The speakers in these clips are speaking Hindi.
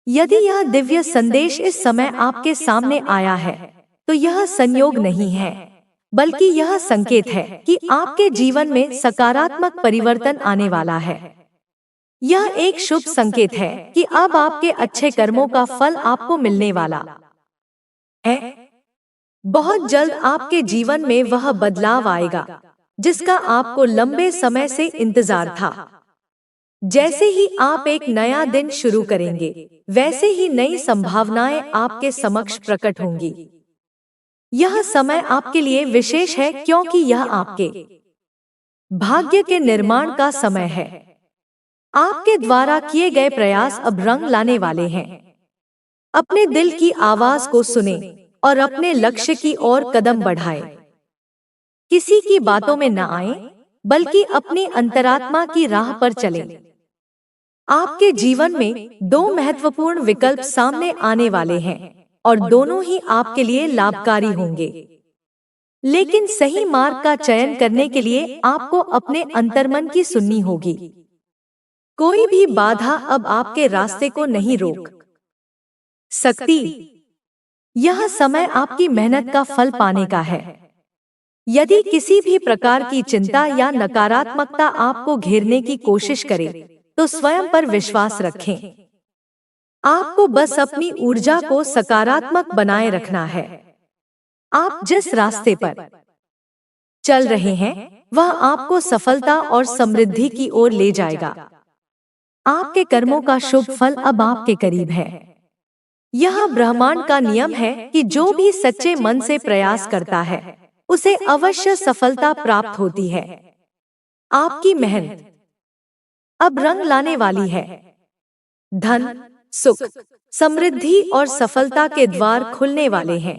यदि यह दिव्य संदेश इस समय आपके सामने आया है, तो यह संयोग नहीं है, बल्कि यह संकेत है कि आपके जीवन में सकारात्मक परिवर्तन आने वाला है। यह एक शुभ संकेत है कि अब आपके अच्छे कर्मों का फल आपको मिलने वाला है। बहुत जल्द आपके जीवन में वह बदलाव आएगा जिसका आपको लंबे समय से इंतजार था। जैसे ही आप एक नया दिन शुरू करेंगे, वैसे ही नई संभावनाएं आपके समक्ष प्रकट होंगी। यह समय आपके लिए विशेष है क्योंकि यह आपके भाग्य के निर्माण का समय है। आपके द्वारा किए गए प्रयास अब रंग लाने वाले हैं। अपने दिल की आवाज को सुने और अपने लक्ष्य की ओर कदम बढ़ाएं। किसी की बातों में न आए, बल्कि अपनी अंतरात्मा की राह पर चलें। आपके जीवन में दो महत्वपूर्ण विकल्प सामने आने वाले हैं और दोनों ही आपके लिए लाभकारी होंगे। लेकिन सही मार्ग का चयन करने के लिए आपको अपने अंतर्मन की सुननी होगी। कोई भी बाधा अब आपके रास्ते को नहीं रोक सकती। यह समय आपकी मेहनत का फल पाने का है। यदि किसी भी प्रकार की चिंता या नकारात्मकता आपको घेरने की कोशिश करे, तो स्वयं पर विश्वास रखें। आपको बस अपनी ऊर्जा को सकारात्मक बनाए रखना है। आप जिस रास्ते पर चल रहे हैं, वह आपको सफलता और समृद्धि की ओर ले जाएगा। आपके कर्मों का शुभ फल अब आपके करीब है। यह ब्रह्मांड का नियम है कि जो भी सच्चे मन से प्रयास करता है, उसे अवश्य सफलता प्राप्त होती है। आपकी मेहनत अब रंग लाने वाली है। धन, सुख, समृद्धि और सफलता के द्वार खुलने वाले हैं।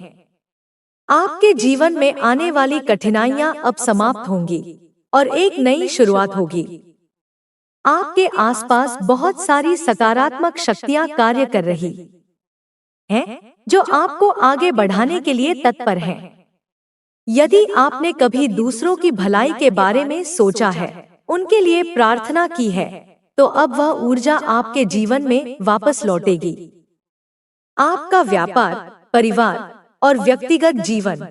आपके जीवन में आने वाली कठिनाइयां अब समाप्त होंगी और एक नई शुरुआत होगी। आपके आसपास बहुत सारी सकारात्मक शक्तियां कार्य कर रही हैं, जो आपको आगे बढ़ाने के लिए तत्पर हैं। यदि आपने कभी दूसरों की भलाई के बारे में सोचा है, उनके लिए प्रार्थना की है, तो अब वह ऊर्जा आपके जीवन में वापस लौटेगी। आपका व्यापार, परिवार और व्यक्तिगत जीवन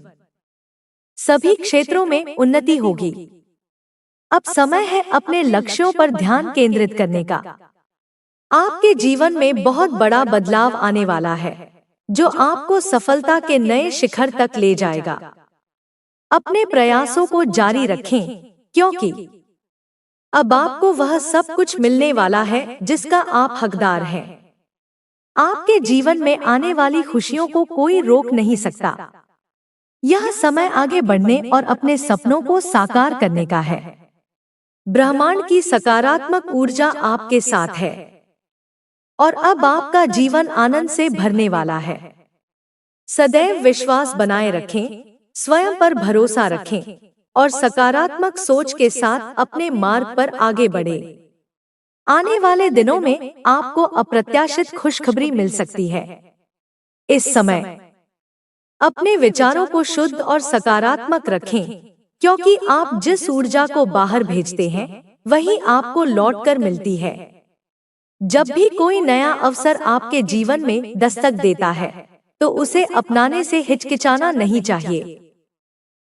सभी क्षेत्रों में उन्नति होगी। अब समय है अपने लक्ष्यों पर ध्यान केंद्रित करने का। आपके जीवन में बहुत बड़ा बदलाव आने वाला है, जो आपको सफलता के नए शिखर तक ले जाएगा। अपने प्रयासों को जारी रखें, क्योंकि अब आपको वह सब कुछ मिलने वाला है जिसका आप हकदार हैं। आपके जीवन में आने वाली खुशियों को कोई रोक नहीं सकता। यह समय आगे बढ़ने और अपने सपनों को साकार करने का है। ब्रह्मांड की सकारात्मक ऊर्जा आपके साथ है और अब आपका जीवन आनंद से भरने वाला है। सदैव विश्वास बनाए रखें, स्वयं पर भरोसा रखें और सकारात्मक सोच के साथ अपने मार्ग पर आगे बढ़ें। आने वाले दिनों में आपको अप्रत्याशित खुशखबरी मिल सकती है। इस समय अपने विचारों को शुद्ध और सकारात्मक रखें, क्योंकि आप जिस ऊर्जा को बाहर भेजते हैं, वही आपको लौटकर मिलती है। जब भी कोई नया अवसर आपके जीवन में दस्तक देता है, तो उसे अपनाने से हिचकिचाना नहीं चाहिए।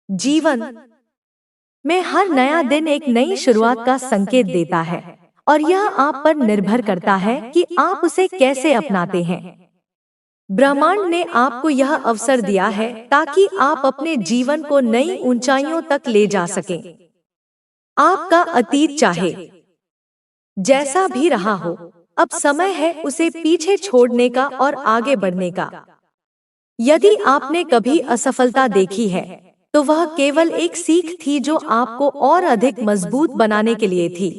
जीवन में हर नया दिन एक नई शुरुआत का संकेत देता है और यह आप पर निर्भर करता है कि आप उसे कैसे अपनाते हैं। ब्रह्मांड ने आपको यह अवसर दिया है ताकि आप अपने जीवन को नई ऊंचाइयों तक ले जा सकें। आपका अतीत चाहे जैसा भी रहा हो, अब समय है उसे पीछे छोड़ने का और आगे बढ़ने का। यदि आपने कभी असफलता देखी है, तो वह केवल एक सीख थी जो आपको और अधिक मजबूत बनाने के लिए थी।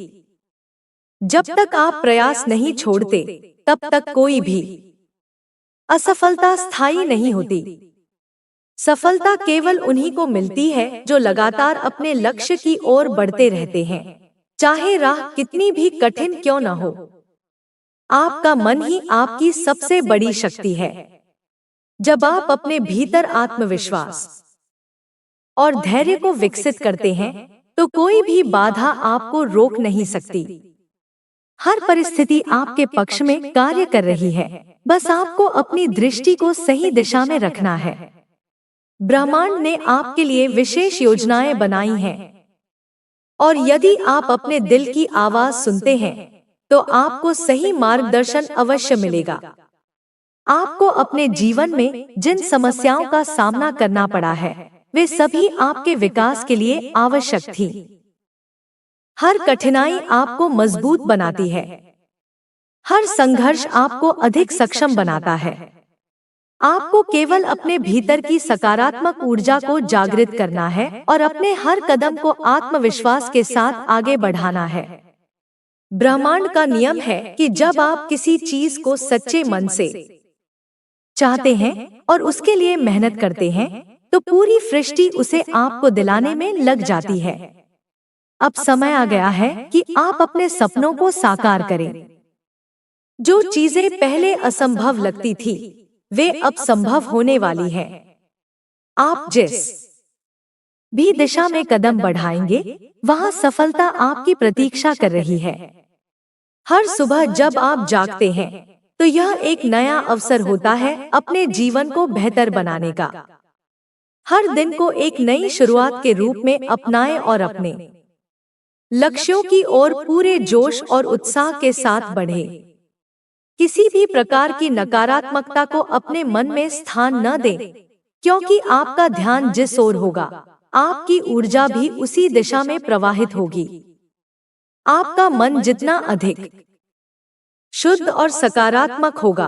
जब तक आप प्रयास नहीं छोड़ते, तब तक कोई भी असफलता स्थायी नहीं होती। सफलता केवल उन्हीं को मिलती है जो लगातार अपने लक्ष्य की ओर बढ़ते रहते हैं, चाहे राह कितनी भी कठिन क्यों न हो। आपका मन ही आपकी सबसे बड़ी शक्ति है। जब आप अपने भीतर आत्मविश्वास और धैर्य को विकसित करते हैं, तो कोई भी बाधा आपको रोक नहीं सकती। हर परिस्थिति आपके पक्ष में कार्य कर रही है, बस आपको अपनी दृष्टि को सही दिशा में रखना है। ब्रह्मांड ने आपके लिए विशेष योजनाएं बनाई हैं, और यदि आप अपने दिल की आवाज सुनते हैं तो आपको सही मार्गदर्शन अवश्य मिलेगा। आपको अपने जीवन में जिन समस्याओं का सामना करना पड़ा है, वे सभी आपके विकास के लिए आवश्यक थी। हर कठिनाई आपको मजबूत बनाती है, हर संघर्ष आपको अधिक सक्षम बनाता है। आपको केवल अपने भीतर की सकारात्मक ऊर्जा को जागृत करना है और अपने हर कदम को आत्मविश्वास के साथ आगे बढ़ाना है। ब्रह्मांड का नियम है कि जब आप किसी चीज को सच्चे मन से चाहते हैं और उसके लिए मेहनत करते हैं, तो पूरी सृष्टि उसे आपको दिलाने में लग जाती है। अब समय आ गया है कि आप अपने सपनों को साकार करें। जो चीजें पहले असंभव लगती थी, वे अब संभव होने वाली हैं। आप जिस भी दिशा में कदम बढ़ाएंगे, वहां सफलता आपकी प्रतीक्षा कर रही है। हर सुबह जब आप जागते हैं, तो यह एक नया अवसर होता है अपने जीवन को बेहतर बनाने का। हर दिन को एक नई शुरुआत के रूप में अपनाएं और अपने लक्ष्यों की ओर पूरे जोश और उत्साह के साथ बढ़ें। किसी भी प्रकार की नकारात्मकता को अपने मन में स्थान न दें, क्योंकि आपका ध्यान जिस ओर होगा, आपकी ऊर्जा भी उसी दिशा में प्रवाहित होगी। आपका मन जितना अधिक शुद्ध और सकारात्मक होगा,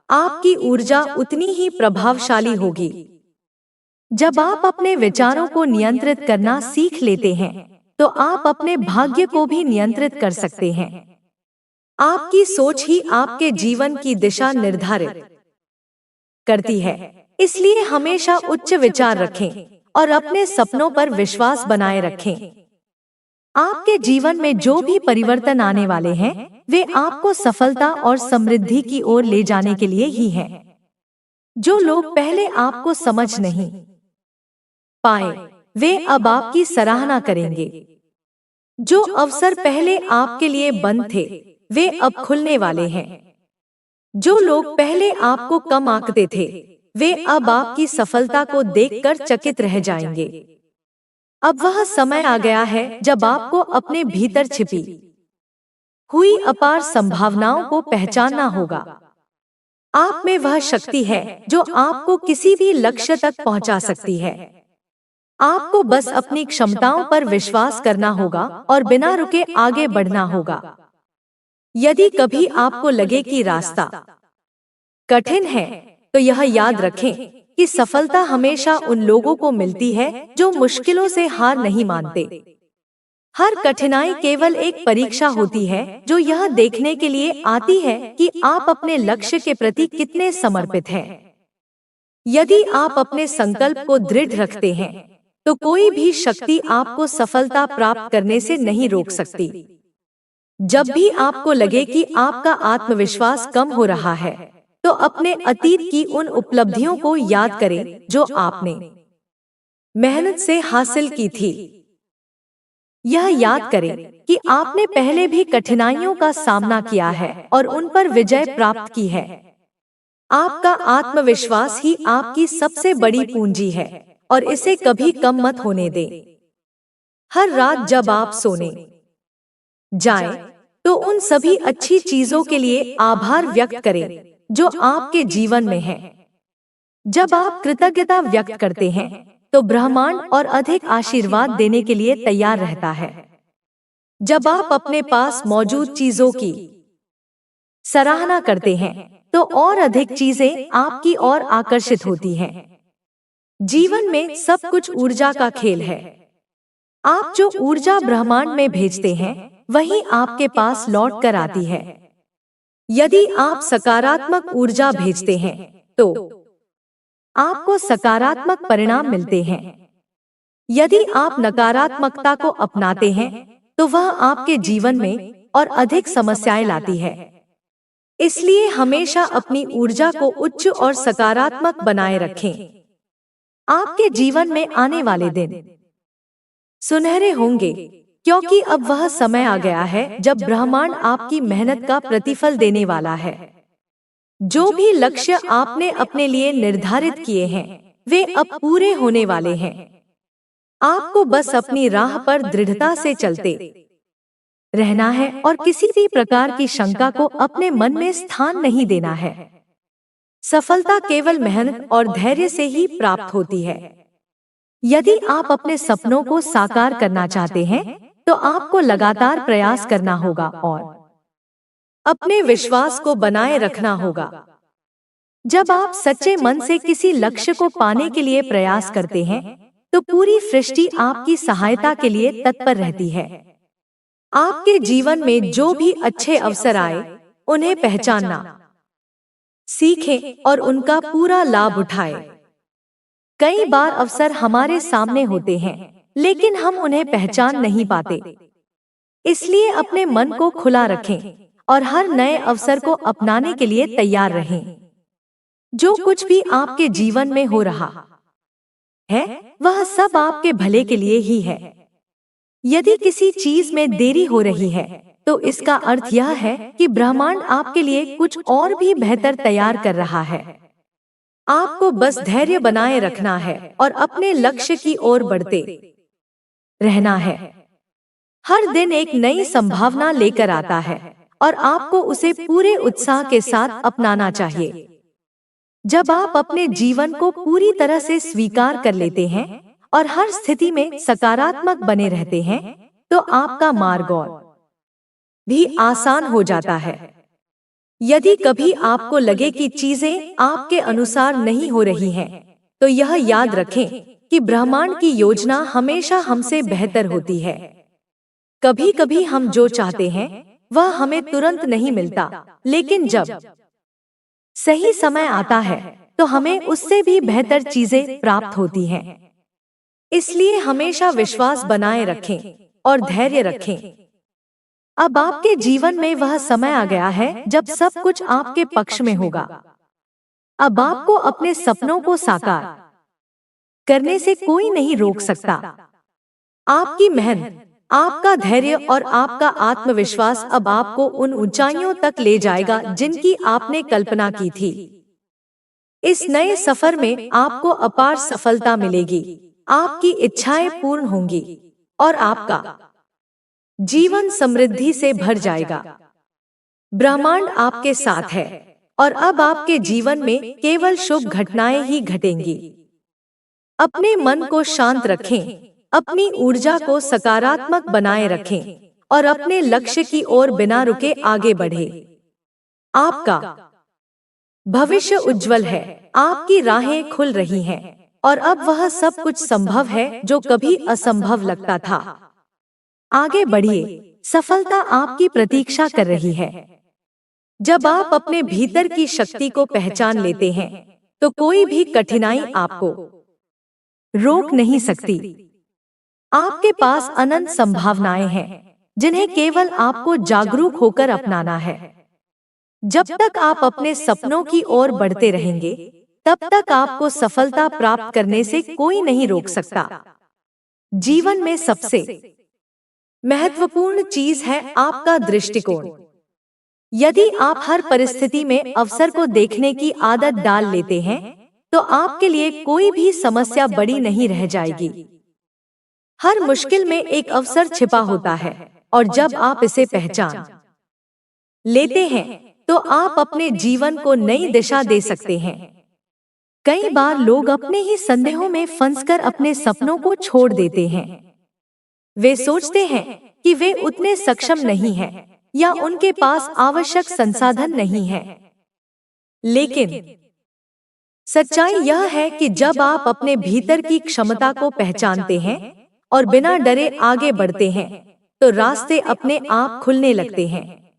आपकी ऊर्जा उतनी ही प्रभावशाली होगी। जब आप अपने विचारों को नियंत्रित करना सीख लेते हैं, तो आप अपने भाग्य को भी नियंत्रित कर सकते हैं। आपकी सोच ही आपके जीवन की दिशा निर्धारित करती है। इसलिए हमेशा उच्च विचार रखें और अपने सपनों पर विश्वास बनाए रखें। आपके जीवन में जो भी परिवर्तन आने वाले हैं, वे आपको सफलता और समृद्धि की ओर ले जाने के लिए ही हैं। जो लोग पहले आपको समझ नहीं पाए, वे अब आपकी सराहना करेंगे। जो अवसर पहले आपके लिए बंद थे, वे अब खुलने वाले हैं। जो लोग पहले आपको कम आंकते थे, वे अब आपकी सफलता को देखकर चकित रह जाएंगे। अब वह समय आ गया है जब आपको अपने भीतर छिपी हुई अपार संभावनाओं को पहचानना होगा। आप में वह शक्ति है जो आपको किसी भी लक्ष्य तक पहुंचा सकती है। आपको बस अपनी क्षमताओं पर विश्वास करना होगा और बिना रुके आगे बढ़ना होगा। यदि कभी आपको लगे कि रास्ता कठिन है, तो यह याद रखें कि सफलता हमेशा उन लोगों को मिलती है जो मुश्किलों से हार नहीं मानते। हर कठिनाई केवल एक परीक्षा होती है जो यह देखने के लिए आती है कि आप अपने लक्ष्य के प्रति कितने समर्पित हैं। यदि आप अपने संकल्प को दृढ़ रखते हैं, तो कोई भी शक्ति आपको सफलता प्राप्त करने से नहीं रोक सकती। जब भी आपको लगे कि आपका आत्मविश्वास कम हो रहा है, तो अपने अतीत की उन उपलब्धियों को याद करें जो आपने मेहनत से हासिल की थी। यह याद करें कि आपने पहले भी कठिनाइयों का सामना किया है और उन पर विजय प्राप्त की है। आपका आत्मविश्वास ही आपकी सबसे बड़ी पूंजी है और इसे कभी कम मत होने दें। हर रात जब आप सोने जाएं, तो उन सभी अच्छी चीजों के लिए आभार व्यक्त करें जो आपके जीवन में है। जब आप कृतज्ञता व्यक्त करते हैं, तो ब्रह्मांड और अधिक आशीर्वाद देने के लिए तैयार रहता है। जब आप अपने पास मौजूद चीजों की सराहना करते हैं, तो और अधिक चीजें आपकी ओर आकर्षित होती हैं। जीवन में सब कुछ ऊर्जा का खेल है। आप जो ऊर्जा ब्रह्मांड में भेजते हैं, वही आपके पास लौट कर आती है। यदि आप सकारात्मक ऊर्जा भेजते हैं, तो आपको सकारात्मक परिणाम मिलते हैं। यदि आप नकारात्मकता को अपनाते हैं, तो वह आपके जीवन में और अधिक समस्याएं लाती है। इसलिए हमेशा अपनी ऊर्जा को उच्च और सकारात्मक बनाए रखें। आपके जीवन में आने वाले दिन सुनहरे होंगे, क्योंकि अब वह समय आ गया है जब ब्रह्मांड आपकी मेहनत का प्रतिफल देने वाला है। जो भी लक्ष्य आपने अपने लिए निर्धारित किए हैं, वे अब पूरे होने वाले हैं। आपको बस अपनी राह पर दृढ़ता से चलते रहना है और किसी भी प्रकार की शंका को अपने मन में स्थान नहीं देना है। सफलता केवल मेहनत और धैर्य से ही प्राप्त होती है। यदि आप अपने सपनों को साकार करना चाहते हैं, तो आपको लगातार प्रयास करना होगा और अपने विश्वास को बनाए रखना होगा। जब आप सच्चे मन से किसी लक्ष्य को पाने के लिए प्रयास करते हैं, तो पूरी सृष्टि आपकी सहायता के लिए तत्पर रहती है। आपके जीवन में जो भी अच्छे अवसर आए, उन्हें पहचानना सीखें और उनका पूरा लाभ उठाएं। कई बार अवसर हमारे सामने होते हैं, लेकिन हम उन्हें पहचान नहीं पाते। इसलिए अपने मन को खुला रखें और हर नए अवसर को अपनाने के लिए तैयार रहें। जो कुछ भी आपके जीवन में हो रहा है, वह सब आपके भले के लिए ही है। यदि किसी चीज में देरी हो रही है, तो इसका अर्थ यह है कि ब्रह्मांड आपके लिए कुछ और भी बेहतर तैयार कर रहा है। आपको बस धैर्य बनाए रखना है और अपने लक्ष्य की ओर बढ़ते रहना है। हर दिन एक नई संभावना लेकर आता है और आपको उसे पूरे उत्साह के साथ अपनाना चाहिए। जब आप अपने जीवन को पूरी तरह से स्वीकार कर लेते हैं और हर स्थिति में सकारात्मक बने रहते हैं, तो आपका मार्ग और भी आसान हो जाता है। यदि कभी आपको लगे कि चीजें आपके अनुसार नहीं हो रही हैं, तो यह याद रखें कि ब्रह्मांड की योजना हमेशा हमसे बेहतर होती है। कभी कभी हम जो चाहते हैं, वह हमें तुरंत नहीं मिलता, लेकिन जब सही समय आता है, तो हमें उससे भी बेहतर चीजें प्राप्त होती हैं। इसलिए हमेशा विश्वास बनाए रखें और धैर्य रखें। अब आपके जीवन में वह समय आ गया है जब सब कुछ आपके पक्ष में होगा। अब आपको अपने सपनों को साकार करने से कोई नहीं रोक सकता। आपकी मेहनत, आपका धैर्य और आपका आत्मविश्वास अब आपको उन ऊंचाइयों तक ले जाएगा जिनकी आपने कल्पना की थी। इस नए सफर में आपको अपार सफलता मिलेगी, आपकी इच्छाएं पूर्ण होंगी और आपका जीवन समृद्धि से भर जाएगा। ब्रह्मांड आपके साथ है और अब आपके जीवन में केवल शुभ घटनाएं ही घटेंगी। अपने मन को शांत रखें, अपनी ऊर्जा को सकारात्मक बनाए रखें और अपने लक्ष्य की ओर बिना रुके आगे बढ़ें। आपका भविष्य उज्जवल है, आपकी राहें खुल रही हैं और अब वह सब कुछ संभव है जो कभी असंभव लगता था। आगे बढ़िए, सफलता आपकी प्रतीक्षा कर रही है। जब आप अपने भीतर की शक्ति को पहचान लेते हैं, तो कोई भी कठिनाई आपको रोक नहीं सकती। आपके पास अनंत संभावनाएं हैं, जिन्हें केवल आपको जागरूक होकर अपनाना है। जब तक आप अपने सपनों की ओर बढ़ते रहेंगे, तब तक आपको सफलता प्राप्त करने से कोई नहीं रोक सकता। जीवन में सबसे महत्वपूर्ण चीज है आपका दृष्टिकोण। यदि आप हर परिस्थिति में अवसर को देखने की आदत डाल लेते हैं, तो आपके लिए कोई भी समस्या बड़ी नहीं रह जाएगी। हर मुश्किल में एक अवसर छिपा होता है और जब आप इसे पहचान लेते हैं, तो आप अपने जीवन को नई दिशा दे सकते हैं। कई बार लोग अपने ही संदेहों में फंसकर अपने सपनों को छोड़ देते हैं। वे सोचते हैं कि वे उतने सक्षम नहीं हैं या उनके पास आवश्यक संसाधन नहीं है। लेकिन सच्चाई यह है कि जब आप अपने भीतर की क्षमता को पहचानते हैं और बिना डरे आगे बढ़ते हैं, तो रास्ते अपने आप खुलने लगते हैं।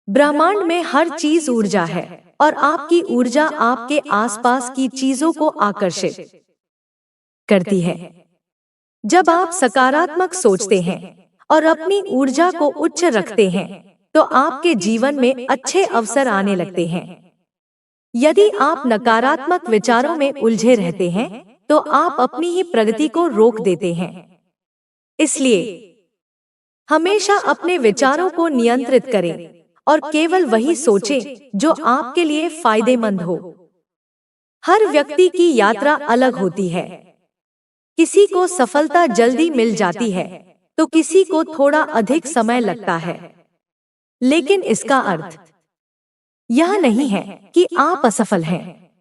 ब्रह्मांड में हर चीज ऊर्जा है और आपकी ऊर्जा आपके आसपास की चीजों को आकर्षित करती है। जब आप सकारात्मक सोचते हैं और अपनी ऊर्जा को उच्च रखते हैं, तो आपके जीवन में अच्छे अवसर आने लगते हैं। यदि आप नकारात्मक विचारों में उलझे रहते हैं, तो आप अपनी ही प्रगति को रोक देते हैं। इसलिए हमेशा अपने विचारों को नियंत्रित करें और केवल वही सोचें जो आपके लिए फायदेमंद हो। हर व्यक्ति की यात्रा अलग होती है। किसी को सफलता जल्दी मिल जाती है, तो किसी को थोड़ा अधिक समय लगता है। लेकिन इसका अर्थ यह नहीं है कि आप असफल हैं।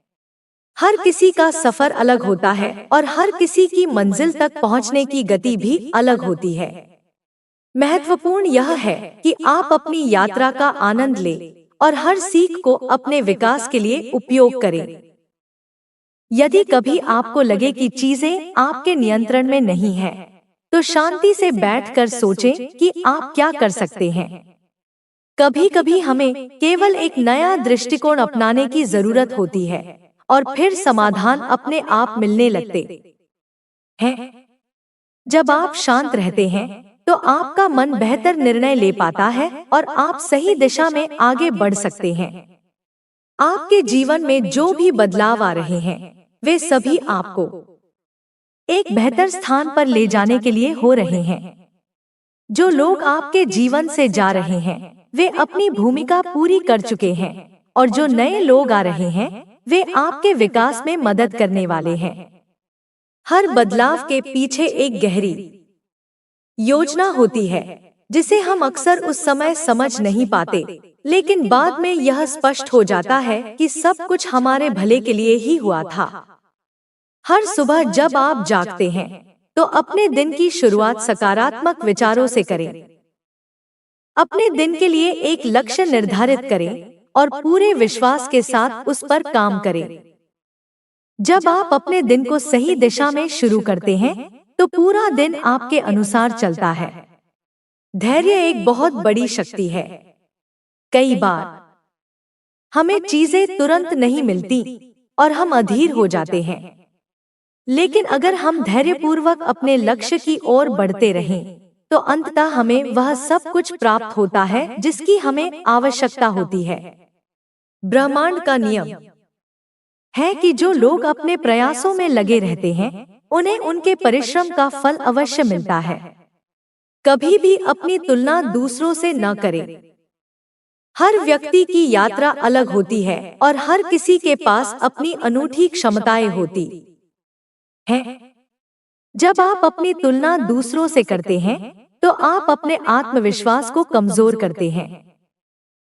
हर किसी का सफर अलग होता है और हर किसी की मंजिल तक पहुंचने की गति भी अलग होती है। महत्वपूर्ण यह है कि आप अपनी यात्रा का आनंद लें और हर सीख को अपने विकास के लिए उपयोग करें। यदि कभी आपको लगे कि चीजें आपके नियंत्रण में नहीं हैं, तो शांति से बैठकर सोचें कि आप क्या कर सकते हैं। कभी कभी हमें केवल एक नया दृष्टिकोण अपनाने की जरूरत होती है और फिर समाधान अपने आप मिलने लगते हैं। जब आप शांत रहते हैं, तो आपका मन बेहतर निर्णय ले पाता है और आप सही दिशा में आगे बढ़ सकते हैं। आपके जीवन में जो भी बदलाव आ रहे हैं, वे सभी आपको एक बेहतर स्थान पर ले जाने के लिए हो रहे हैं। जो लोग आपके जीवन से जा रहे हैं, वे अपनी भूमिका पूरी कर चुके हैं और जो नए लोग आ रहे हैं, वे आपके विकास में मदद करने वाले हैं। हर बदलाव के पीछे एक गहरी योजना होती है, जिसे हम अक्सर उस समय समझ नहीं पाते, लेकिन बाद में यह स्पष्ट हो जाता है कि सब कुछ हमारे भले के लिए ही हुआ था। हर सुबह जब आप जागते हैं, तो अपने दिन की शुरुआत सकारात्मक विचारों से करें। अपने दिन के लिए एक लक्ष्य निर्धारित करें और पूरे विश्वास के साथ उस पर काम करें। जब आप अपने दिन को सही दिशा में शुरू करते हैं, तो पूरा दिन आपके अनुसार चलता है। धैर्य एक बहुत बड़ी शक्ति है। कई बार हमें चीजें तुरंत नहीं मिलती और हम अधीर हो जाते हैं, लेकिन अगर हम धैर्यपूर्वक अपने लक्ष्य की ओर बढ़ते रहें, तो अंततः हमें वह सब कुछ प्राप्त होता है जिसकी हमें आवश्यकता होती है। ब्रह्मांड का नियम है कि जो लोग अपने प्रयासों में लगे रहते हैं, उन्हें उनके परिश्रम का फल अवश्य मिलता है। कभी भी अपनी तुलना दूसरों से न करें। हर व्यक्ति की यात्रा अलग होती है और हर किसी के पास अपनी अनूठी क्षमताएं होती हैं। जब आप अपनी तुलना दूसरों से करते हैं, तो आप अपने आत्मविश्वास को कमजोर करते हैं।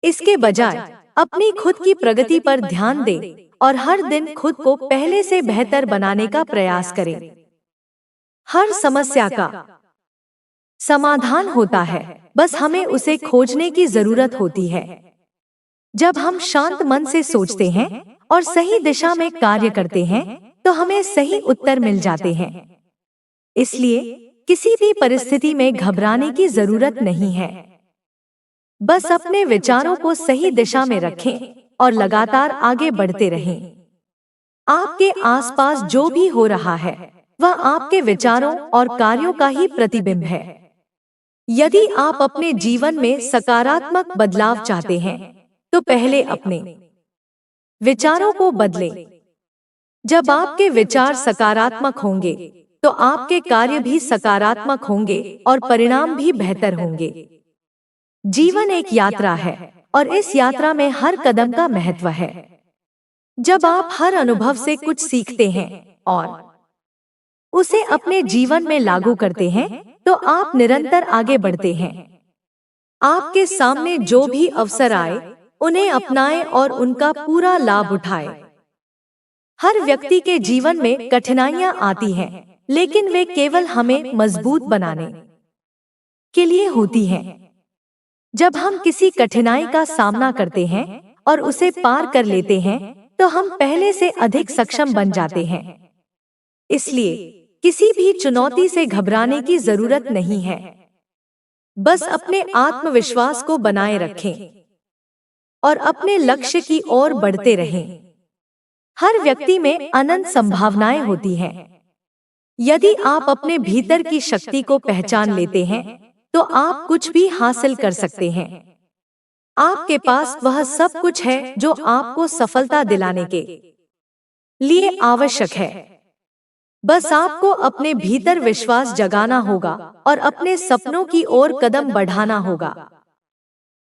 इसके बजाय अपनी खुद की प्रगति पर ध्यान दें और हर दिन खुद को पहले से बेहतर बनाने का प्रयास करें। हर समस्या का समाधान होता है, बस हमें उसे खोजने की जरूरत होती है। जब हम शांत मन से सोचते हैं और सही दिशा में कार्य करते हैं, तो हमें सही उत्तर मिल जाते हैं। इसलिए किसी भी परिस्थिति में घबराने की जरूरत नहीं है। बस अपने विचारों को सही दिशा में रखें और लगातार आगे बढ़ते रहें। आपके आसपास जो भी हो रहा है, वह आपके विचारों और कार्यों का ही प्रतिबिंब है। यदि आप अपने जीवन में सकारात्मक बदलाव चाहते हैं, तो पहले अपने विचारों को बदलें। जब आपके विचार सकारात्मक होंगे, तो आपके कार्य भी सकारात्मक होंगे और परिणाम भी बेहतर होंगे। जीवन एक यात्रा है और इस यात्रा में हर कदम का महत्व है। जब आप हर अनुभव से कुछ सीखते हैं और उसे अपने जीवन में लागू करते हैं, तो आप निरंतर आगे बढ़ते हैं। आपके सामने जो भी अवसर आए, उन्हें अपनाएं और उनका पूरा लाभ उठाएं। हर व्यक्ति के जीवन में कठिनाइयां आती हैं, लेकिन वे केवल हमें मजबूत बनाने के लिए होती हैं। जब हम किसी कठिनाई का सामना करते हैं और उसे पार कर लेते हैं, तो हम पहले से अधिक सक्षम बन जाते हैं। इसलिए किसी भी चुनौती से घबराने की जरूरत नहीं है। बस अपने आत्मविश्वास को बनाए रखें और अपने लक्ष्य की ओर बढ़ते रहें। हर व्यक्ति में अनंत संभावनाएं होती हैं। यदि आप अपने भीतर की शक्ति को पहचान लेते हैं, तो आप कुछ भी हासिल कर सकते हैं। आपके पास वह सब कुछ है जो आपको सफलता दिलाने के लिए आवश्यक है। बस आपको अपने भीतर विश्वास जगाना होगा और अपने सपनों की ओर कदम बढ़ाना होगा।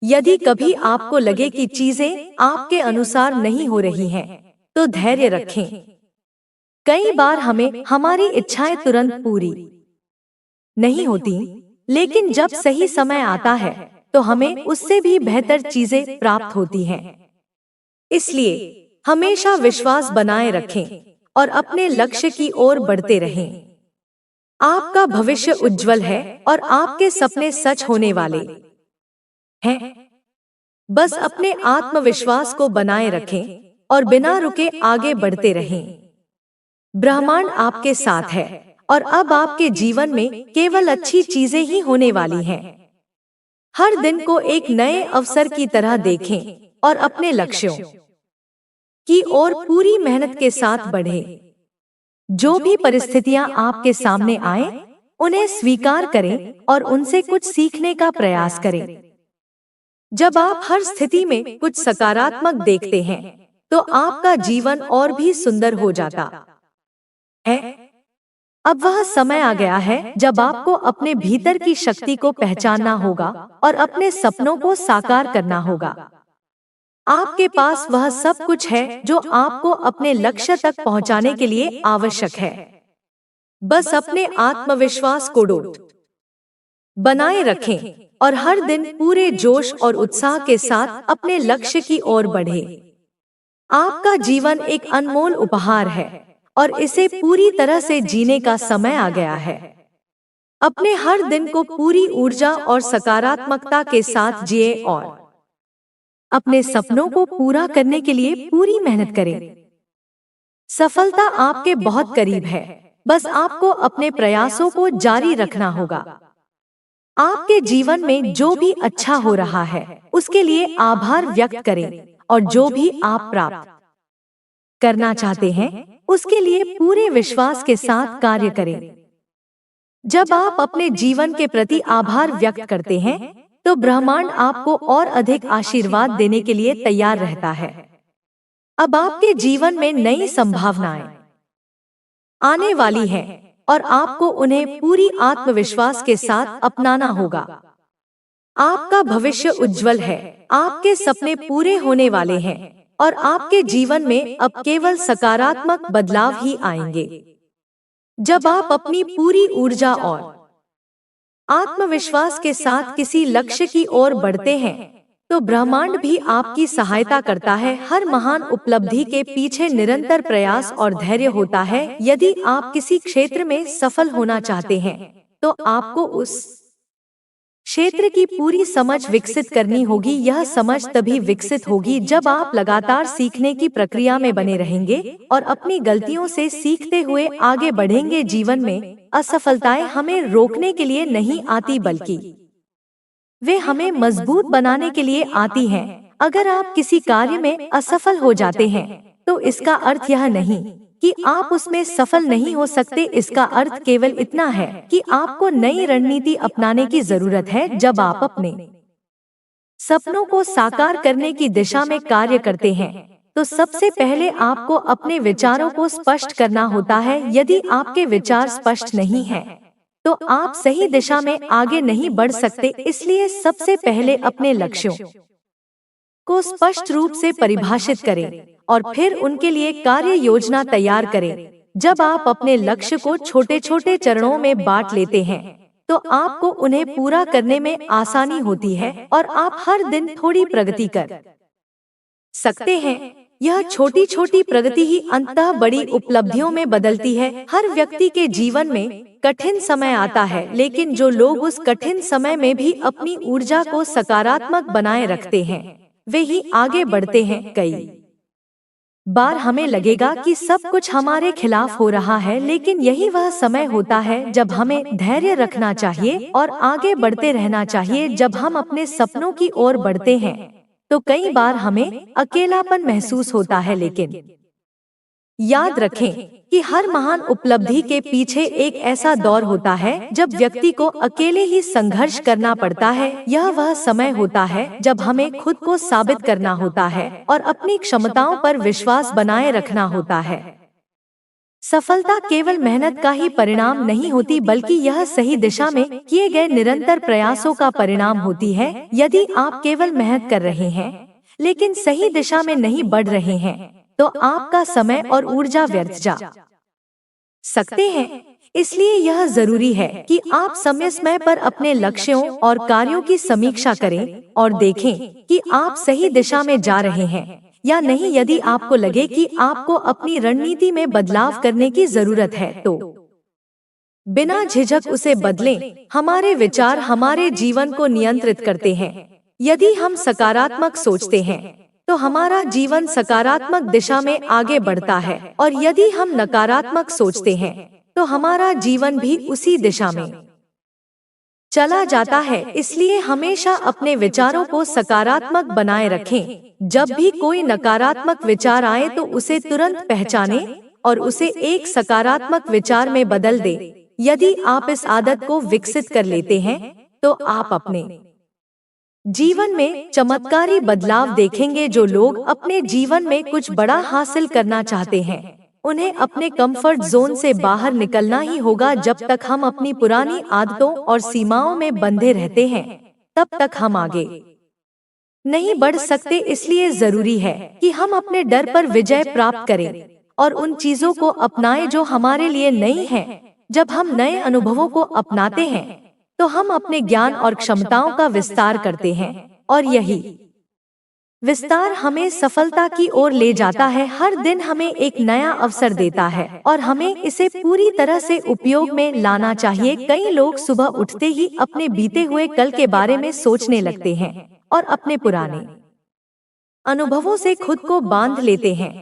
यदि कभी आपको लगे कि चीजें आपके अनुसार नहीं हो रही हैं, तो धैर्य रखें। कई बार हमें हमारी इच्छाएं तुरंत पूरी नहीं होती, लेकिन जब सही समय आता है तो हमें उससे भी बेहतर चीजें प्राप्त होती हैं। इसलिए हमेशा विश्वास बनाए रखें और अपने लक्ष्य की ओर बढ़ते रहें। आपका भविष्य उज्जवल है और आपके सपने सच होने वाले हैं। बस अपने आत्मविश्वास को बनाए रखें और बिना रुके आगे बढ़ते रहें। ब्रह्मांड आपके साथ है और अब आपके जीवन में केवल अच्छी चीजें ही होने वाली हैं। हर दिन को एक नए अवसर की तरह देखें और अपने लक्ष्यों की ओर पूरी मेहनत के साथ बढ़ें। जो भी परिस्थितियां आपके सामने आए, उन्हें स्वीकार करें और उनसे कुछ सीखने का प्रयास करें। जब आप हर स्थिति में कुछ सकारात्मक देखते हैं, तो आपका जीवन और भी सुंदर हो जाता है। अब वह समय आ गया है जब आपको अपने भीतर की शक्ति को पहचानना होगा और अपने सपनों को साकार करना होगा। आपके पास वह सब कुछ है जो आपको अपने लक्ष्य तक पहुंचाने के लिए आवश्यक है। बस अपने आत्मविश्वास को डोट बनाए रखें और हर दिन पूरे जोश और उत्साह के साथ अपने लक्ष्य की ओर बढ़ें। आपका जीवन एक अनमोल उपहार है और इसे पूरी तरह से जीने का समय आ गया है। अपने हर दिन को पूरी ऊर्जा और सकारात्मकता के साथ जिए और अपने सपनों को पूरा करने के लिए पूरी मेहनत करें। सफलता आपके बहुत करीब है, बस आपको अपने प्रयासों को जारी रखना होगा। आपके जीवन में जो भी अच्छा हो रहा है, उसके लिए आभार व्यक्त करें और जो भी आप प्राप्त करना चाहते हैं, उसके लिए पूरे विश्वास के साथ कार्य करें। जब आप अपने जीवन के प्रति आभार व्यक्त करते हैं, तो ब्रह्मांड आपको और अधिक आशीर्वाद देने के लिए तैयार रहता है। अब आपके जीवन में नई संभावनाएं आने वाली हैं और आपको उन्हें पूरी आत्मविश्वास के साथ अपनाना होगा। आपका भविष्य उज्जवल है, आपके सपने पूरे होने वाले हैं और आपके जीवन में अब केवल सकारात्मक बदलाव ही आएंगे। जब आप अपनी पूरी ऊर्जा और आत्मविश्वास के साथ किसी लक्ष्य की ओर बढ़ते हैं, तो ब्रह्मांड भी आपकी सहायता करता है। हर महान उपलब्धि के पीछे निरंतर प्रयास और धैर्य होता है। यदि आप किसी क्षेत्र में सफल होना चाहते हैं, तो आपको उस क्षेत्र की पूरी समझ विकसित करनी होगी। यह समझ तभी विकसित होगी जब आप लगातार सीखने की प्रक्रिया में बने रहेंगे और अपनी गलतियों से सीखते हुए आगे बढ़ेंगे। जीवन में असफलताएं हमें रोकने के लिए नहीं आती, बल्कि वे हमें मजबूत बनाने के लिए आती हैं। अगर आप किसी कार्य में असफल हो जाते हैं, तो इसका अर्थ यह नहीं कि आप उसमें सफल नहीं हो सकते। इसका अर्थ केवल इतना है कि आपको नई रणनीति अपनाने की जरूरत है। जब आप अपने सपनों को साकार करने की दिशा में कार्य करते हैं, तो सबसे पहले आपको अपने विचारों को स्पष्ट करना होता है। यदि आपके विचार स्पष्ट नहीं हैं, तो आप सही दिशा में आगे नहीं बढ़ सकते। इसलिए सबसे पहले अपने लक्ष्यों को स्पष्ट रूप से परिभाषित करें और फिर उनके लिए कार्य योजना तैयार करें। जब आप अपने लक्ष्य को छोटे छोटे चरणों में बांट लेते हैं, तो आपको उन्हें पूरा करने में आसानी होती है और आप हर दिन थोड़ी प्रगति कर सकते हैं। यह छोटी छोटी प्रगति ही अंततः बड़ी उपलब्धियों में बदलती है। हर व्यक्ति के जीवन में कठिन समय आता है, लेकिन जो लोग उस कठिन समय में भी अपनी ऊर्जा को सकारात्मक बनाए रखते हैं, वे ही आगे बढ़ते हैं। कई बार हमें लगेगा कि सब कुछ हमारे खिलाफ हो रहा है, लेकिन यही वह समय होता है जब हमें धैर्य रखना चाहिए और आगे बढ़ते रहना चाहिए। जब हम अपने सपनों की ओर बढ़ते हैं, तो कई बार हमें अकेलापन महसूस होता है, लेकिन याद रखें कि हर महान उपलब्धि के पीछे एक ऐसा दौर होता है जब व्यक्ति को अकेले ही संघर्ष करना पड़ता है। यह वह समय होता है जब हमें खुद को साबित करना होता है और अपनी क्षमताओं पर विश्वास बनाए रखना होता है। सफलता केवल मेहनत का ही परिणाम नहीं होती, बल्कि यह सही दिशा में किए गए निरंतर प्रयासों का परिणाम होती है। यदि आप केवल मेहनत कर रहे हैं लेकिन सही दिशा में नहीं बढ़ रहे हैं, तो आपका समय और ऊर्जा व्यर्थ जा सकते हैं। इसलिए यह जरूरी है कि आप समय पर अपने लक्ष्यों और कार्यों की समीक्षा करें और देखें कि आप सही दिशा में जा रहे हैं या नहीं। यदि आपको लगे कि आपको अपनी रणनीति में बदलाव करने की जरूरत है, तो बिना झिझक उसे बदलें। हमारे विचार हमारे जीवन को नियंत्रित करते हैं। यदि हम सकारात्मक सोचते हैं तो हमारा जीवन सकारात्मक दिशा में आगे बढ़ता है, और यदि हम नकारात्मक सोचते हैं तो हमारा जीवन भी उसी दिशा में चला जाता है। इसलिए हमेशा अपने विचारों को सकारात्मक बनाए रखें। जब भी कोई नकारात्मक विचार आए तो उसे तुरंत पहचानें और उसे एक सकारात्मक विचार में बदल दें। यदि आप इस आदत को विकसित कर लेते हैं तो आप अपने जीवन में चमत्कारी बदलाव देखेंगे। जो लोग अपने जीवन में कुछ बड़ा हासिल करना चाहते हैं, उन्हें अपने कंफर्ट जोन से बाहर निकलना ही होगा। जब तक हम अपनी पुरानी आदतों और सीमाओं में बंधे रहते हैं, तब तक हम आगे नहीं बढ़ सकते। इसलिए जरूरी है कि हम अपने डर पर विजय प्राप्त करें और उन चीजों को अपनाएं जो हमारे लिए नई हैं। जब हम नए अनुभवों को अपनाते हैं तो हम अपने ज्ञान और क्षमताओं का विस्तार करते हैं, और यही विस्तार हमें सफलता की ओर ले जाता है। हर दिन हमें एक नया अवसर देता है और हमें इसे पूरी तरह से उपयोग में लाना चाहिए। कई लोग सुबह उठते ही अपने बीते हुए कल के बारे में सोचने लगते हैं और अपने पुराने अनुभवों से खुद को बांध लेते हैं,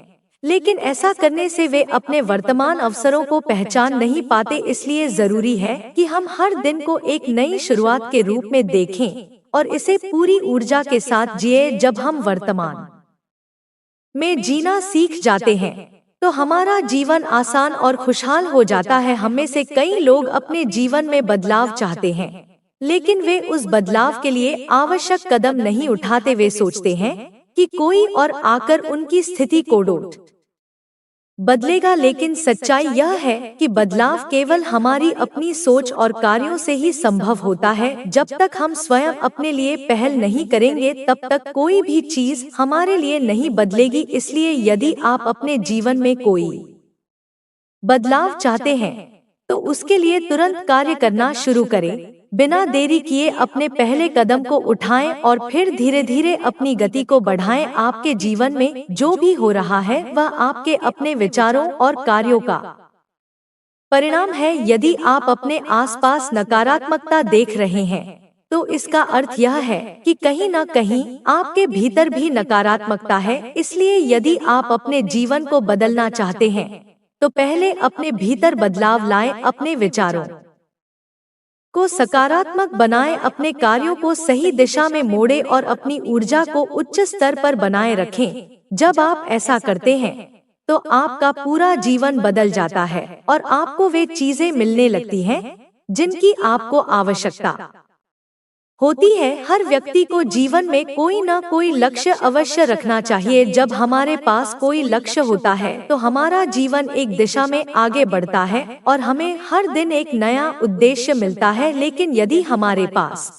लेकिन ऐसा करने से वे अपने वर्तमान अवसरों को पहचान नहीं पाते। इसलिए जरूरी है कि हम हर दिन को एक नई शुरुआत के रूप में देखें और इसे पूरी ऊर्जा के साथ जिए। जब हम वर्तमान में जीना सीख जाते हैं तो हमारा जीवन आसान और खुशहाल हो जाता है। हम में से कई लोग अपने जीवन में बदलाव चाहते हैं, लेकिन वे उस बदलाव के लिए आवश्यक कदम नहीं उठाते। वे सोचते हैं कि कोई और आकर उनकी स्थिति को डोट बदलेगा, लेकिन सच्चाई यह है कि बदलाव केवल हमारी अपनी सोच और कार्यों से ही संभव होता है। जब तक हम स्वयं अपने लिए पहल नहीं करेंगे, तब तक कोई भी चीज हमारे लिए नहीं बदलेगी। इसलिए यदि आप अपने जीवन में कोई बदलाव चाहते हैं तो उसके लिए तुरंत कार्य करना शुरू करें। बिना देरी किए अपने पहले कदम को उठाएं और फिर धीरे धीरे अपनी गति को बढ़ाएं। आपके जीवन में जो भी हो रहा है वह आपके अपने विचारों और कार्यों का परिणाम है। यदि आप अपने आसपास नकारात्मकता देख रहे हैं तो इसका अर्थ यह है कि कहीं न कहीं आपके भीतर भी नकारात्मकता है। इसलिए यदि आप अपने जीवन को बदलना चाहते हैं तो पहले अपने भीतर बदलाव लाएं। अपने विचारों को सकारात्मक बनाएं, अपने कार्यों को सही दिशा में मोड़ें और अपनी ऊर्जा को उच्च स्तर पर बनाए रखें। जब आप ऐसा करते हैं तो आपका पूरा जीवन बदल जाता है और आपको वे चीजें मिलने लगती हैं जिनकी आपको आवश्यकता होती है। हर व्यक्ति को जीवन में कोई न कोई लक्ष्य अवश्य रखना चाहिए। जब हमारे पास कोई लक्ष्य होता है तो हमारा जीवन एक दिशा में आगे बढ़ता है और हमें हर दिन एक नया उद्देश्य मिलता है। लेकिन यदि हमारे पास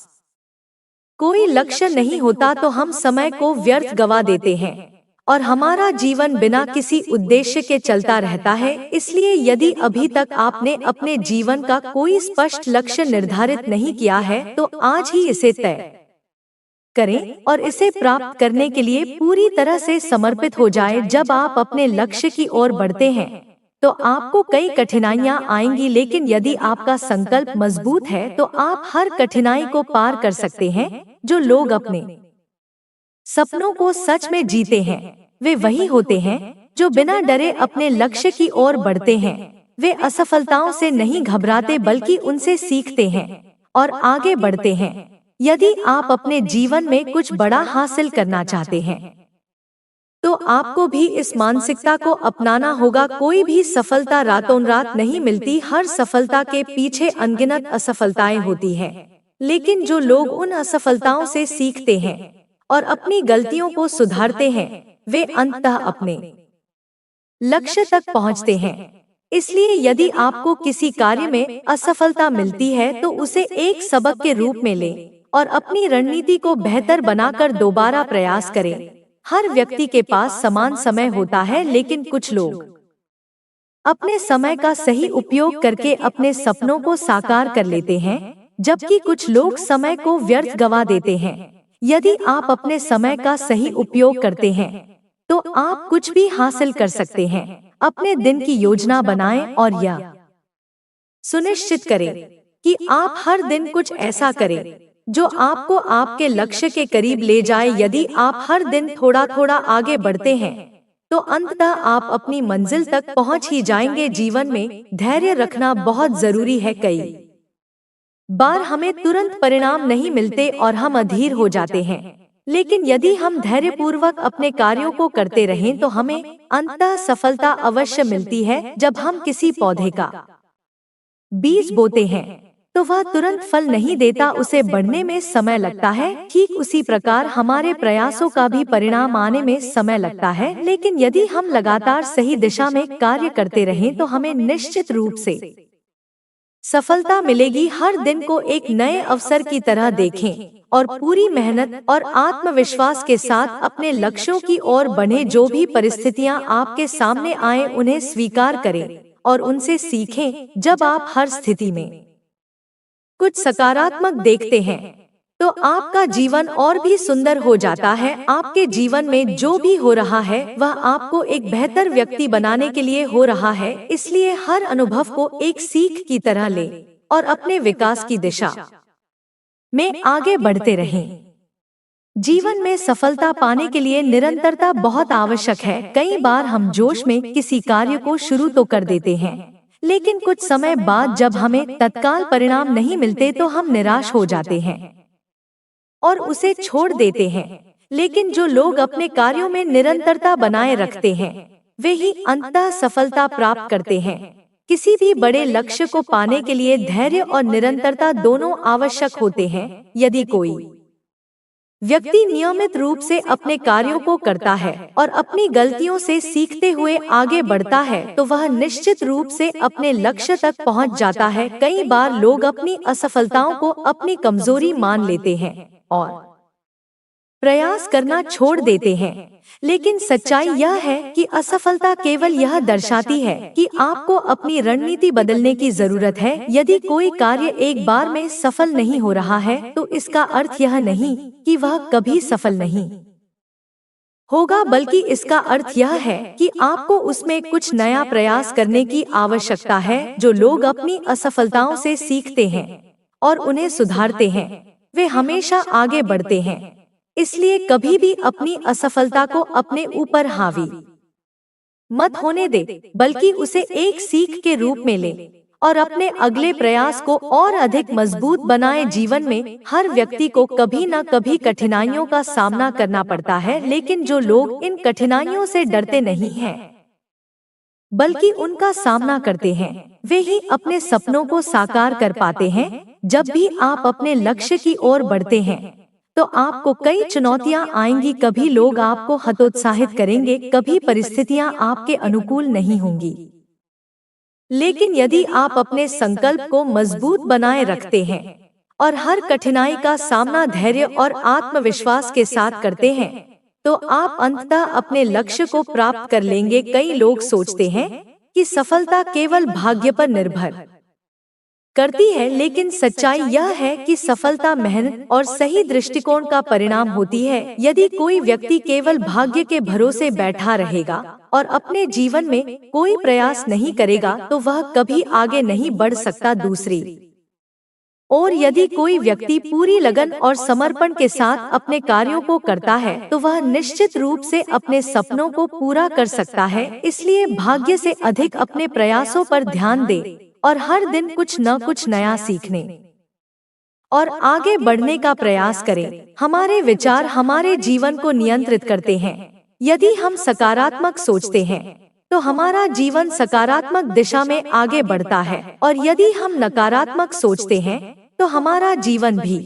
कोई लक्ष्य नहीं होता तो हम समय को व्यर्थ गवा देते हैं और हमारा जीवन बिना किसी उद्देश्य के चलता रहता है। इसलिए यदि अभी तक आपने अपने जीवन का कोई स्पष्ट लक्ष्य निर्धारित नहीं किया है तो आज ही इसे तय करें और इसे प्राप्त करने के लिए पूरी तरह से समर्पित हो जाएं। जब आप अपने लक्ष्य की ओर बढ़ते हैं तो आपको कई कठिनाइयां आएंगी, लेकिन यदि आपका संकल्प मजबूत है तो आप हर कठिनाई को पार कर सकते हैं। जो लोग अपने सपनों को सच में जीते हैं वे वही होते हैं जो बिना डरे अपने लक्ष्य की ओर बढ़ते हैं। वे असफलताओं से नहीं घबराते बल्कि उनसे सीखते हैं और आगे बढ़ते हैं। यदि आप अपने जीवन में कुछ बड़ा हासिल करना चाहते हैं तो आपको भी इस मानसिकता को अपनाना होगा। कोई भी सफलता रातों रात नहीं मिलती। हर सफलता के पीछे अनगिनत असफलताएं होती हैं, लेकिन जो लोग उन असफलताओं से सीखते हैं और अपनी गलतियों को सुधारते हैं वे अंततः अपने लक्ष्य तक पहुंचते हैं। इसलिए यदि आपको किसी कार्य में असफलता मिलती है तो उसे एक सबक के रूप में लें और अपनी रणनीति को बेहतर बनाकर दोबारा प्रयास करें। हर व्यक्ति के पास समान समय होता है, लेकिन कुछ लोग अपने समय का सही उपयोग करके अपने सपनों को साकार कर लेते हैं, जबकि कुछ लोग समय को व्यर्थ गवा देते हैं। यदि आप अपने समय का सही उपयोग करते हैं तो आप कुछ भी हासिल कर सकते हैं। अपने दिन की योजना बनाएं और यह सुनिश्चित करें कि आप हर दिन कुछ ऐसा करें जो आपको आपके लक्ष्य के करीब ले जाए। यदि आप हर दिन थोड़ा थोड़ा आगे बढ़ते हैं तो अंततः आप अपनी मंजिल तक पहुंच ही जाएंगे। जीवन में धैर्य रखना बहुत जरूरी है। कई बार हमें तुरंत परिणाम नहीं मिलते और हम अधीर हो जाते हैं, लेकिन यदि हम धैर्यपूर्वक अपने कार्यों को करते रहें तो हमें अंततः सफलता अवश्य मिलती है। जब हम किसी पौधे का बीज बोते हैं तो वह तुरंत फल नहीं देता, उसे बढ़ने में समय लगता है। ठीक उसी प्रकार हमारे प्रयासों का भी परिणाम आने में समय लगता है, लेकिन यदि हम लगातार सही दिशा में कार्य करते रहें तो हमें निश्चित रूप से सफलता मिलेगी। हर दिन को एक नए अवसर की तरह देखें और पूरी मेहनत और आत्मविश्वास के साथ अपने लक्ष्यों की ओर बढ़ें। जो भी परिस्थितियां आपके सामने आए उन्हें स्वीकार करें और उनसे सीखें। जब आप हर स्थिति में कुछ सकारात्मक देखते हैं तो आपका जीवन और भी सुंदर हो जाता है। आपके जीवन में जो भी हो रहा है वह आपको एक बेहतर व्यक्ति बनाने के लिए हो रहा है। इसलिए हर अनुभव को एक सीख की तरह लें और अपने विकास की दिशा में आगे बढ़ते रहें। जीवन में सफलता पाने के लिए निरंतरता बहुत आवश्यक है। कई बार हम जोश में किसी कार्य को शुरू तो कर देते हैं, लेकिन कुछ समय बाद जब हमें तत्काल परिणाम नहीं मिलते तो हम निराश हो जाते हैं और उसे छोड़ देते हैं। लेकिन जो लोग अपने कार्यों में निरंतरता बनाए रखते हैं वे ही अंततः सफलता प्राप्त करते हैं। किसी भी बड़े लक्ष्य को पाने के लिए धैर्य और निरंतरता दोनों आवश्यक होते हैं। यदि कोई व्यक्ति नियमित रूप से अपने कार्यों को करता है और अपनी गलतियों से सीखते हुए आगे बढ़ता है तो वह निश्चित रूप से अपने लक्ष्य तक पहुंच जाता है। कई बार लोग अपनी असफलताओं को अपनी कमजोरी मान लेते हैं और प्रयास करना छोड़ देते हैं, लेकिन सच्चाई यह है कि असफलता केवल यह दर्शाती है कि आपको अपनी रणनीति बदलने की जरूरत है। यदि कोई कार्य एक बार में सफल नहीं हो रहा है तो इसका अर्थ यह नहीं कि वह कभी सफल नहीं होगा, बल्कि इसका अर्थ यह है कि आपको उसमें कुछ नया प्रयास करने की आवश्यकता है। जो लोग अपनी असफलताओं से सीखते हैं और उन्हें सुधारते हैं वे हमेशा आगे बढ़ते हैं। इसलिए कभी भी अपनी असफलता को अपने ऊपर हावी मत होने दे, बल्कि उसे एक सीख के रूप में ले और अपने अगले प्रयास को और अधिक मजबूत बनाए। जीवन में हर व्यक्ति को कभी न कभी कठिनाइयों का सामना करना पड़ता है, लेकिन जो लोग इन कठिनाइयों से डरते नहीं हैं बल्कि उनका सामना करते हैं वे ही अपने सपनों को साकार कर पाते हैं। जब भी आप अपने लक्ष्य की ओर बढ़ते हैं तो आपको कई चुनौतियां आएंगी। कभी लोग आपको हतोत्साहित करेंगे, कभी परिस्थितियां आपके अनुकूल नहीं होंगी, लेकिन यदि आप अपने संकल्प को मजबूत बनाए रखते हैं और हर कठिनाई का सामना धैर्य और आत्मविश्वास के साथ करते हैं तो आप अंततः अपने लक्ष्य को प्राप्त कर लेंगे। कई लोग सोचते हैं कि सफलता केवल भाग्य पर निर्भर करती है, लेकिन सच्चाई यह है कि सफलता मेहनत और सही दृष्टिकोण का परिणाम होती है। यदि कोई व्यक्ति केवल भाग्य के भरोसे बैठा रहेगा और अपने जीवन में कोई प्रयास नहीं करेगा तो वह कभी आगे नहीं बढ़ सकता। दूसरी और यदि कोई व्यक्ति पूरी लगन और समर्पण के साथ अपने कार्यों को करता है तो वह निश्चित रूप से अपने सपनों को पूरा कर सकता है। इसलिए भाग्य से अधिक अपने प्रयासों पर ध्यान दें और हर दिन कुछ न कुछ नया सीखने और आगे बढ़ने का प्रयास करें। हमारे विचार हमारे जीवन को नियंत्रित करते हैं। यदि हम सकारात्मक सोचते हैं तो हमारा जीवन सकारात्मक दिशा में आगे बढ़ता है, और यदि हम नकारात्मक सोचते हैं तो हमारा जीवन भी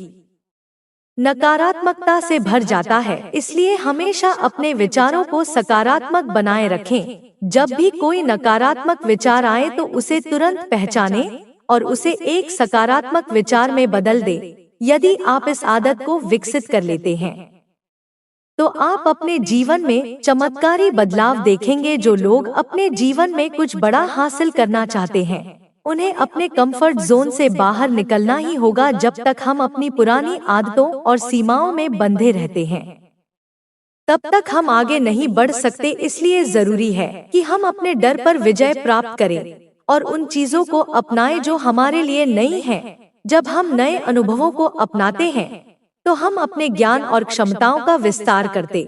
नकारात्मकता से भर जाता है। इसलिए हमेशा अपने विचारों को सकारात्मक बनाए रखें। जब भी कोई नकारात्मक विचार आए तो उसे तुरंत पहचानें और उसे एक सकारात्मक विचार में बदल दें। यदि आप इस आदत को विकसित कर लेते हैं तो आप अपने जीवन में चमत्कारी बदलाव देखेंगे। जो लोग अपने जीवन में कुछ बड़ा हासिल करना चाहते हैं उन्हें अपने कंफर्ट जोन से बाहर निकलना ही होगा। जब तक हम अपनी पुरानी आदतों और सीमाओं में बंधे रहते हैं तब तक हम आगे नहीं बढ़ सकते। इसलिए जरूरी है कि हम अपने डर पर विजय प्राप्त करें और उन चीजों को अपनाएं जो हमारे लिए नई हैं। जब हम नए अनुभवों को अपनाते हैं तो हम अपने ज्ञान और क्षमताओं का विस्तार करते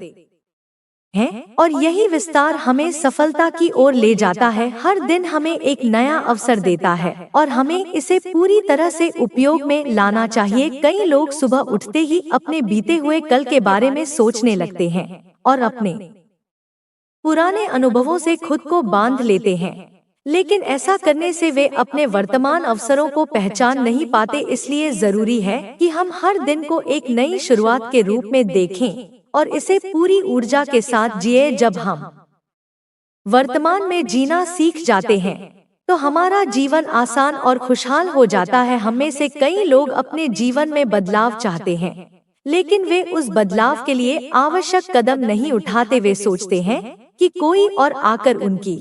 हैं और यही विस्तार हमें सफलता की ओर ले जाता है। हर दिन हमें एक नया अवसर देता है और हमें इसे पूरी तरह से उपयोग में लाना चाहिए। कई लोग सुबह उठते ही अपने बीते हुए कल के बारे में सोचने लगते हैं और अपने पुराने अनुभवों से खुद को बांध लेते हैं, लेकिन ऐसा करने से वे अपने वर्तमान अवसरों को पहचान नहीं पाते। इसलिए जरूरी है कि हम हर दिन को एक नई शुरुआत के रूप में देखें और इसे पूरी ऊर्जा के साथ जिए। जब हम वर्तमान में जीना सीख जाते हैं तो हमारा जीवन आसान और खुशहाल हो जाता है। हम में से कई लोग अपने जीवन में बदलाव चाहते हैं, लेकिन वे उस बदलाव के लिए आवश्यक कदम नहीं उठाते। वे सोचते हैं कि कोई और आकर उनकी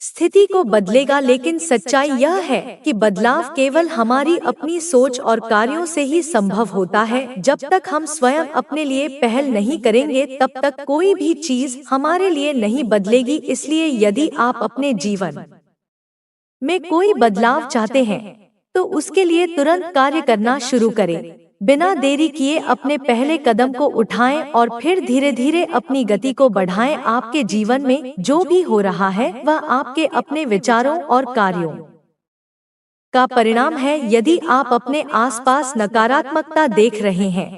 स्थिति को बदलेगा, लेकिन सच्चाई यह है कि बदलाव केवल हमारी अपनी सोच और कार्यों से ही संभव होता है। जब तक हम स्वयं अपने लिए पहल नहीं करेंगे तब तक कोई भी चीज हमारे लिए नहीं बदलेगी। इसलिए यदि आप अपने जीवन में कोई बदलाव चाहते हैं तो उसके लिए तुरंत कार्य करना शुरू करें। बिना देरी किए अपने पहले कदम को उठाएं और फिर धीरे धीरे अपनी गति को बढ़ाएं। आपके जीवन में जो भी हो रहा है वह आपके अपने विचारों और कार्यों का परिणाम है। यदि आप अपने आसपास नकारात्मकता देख रहे हैं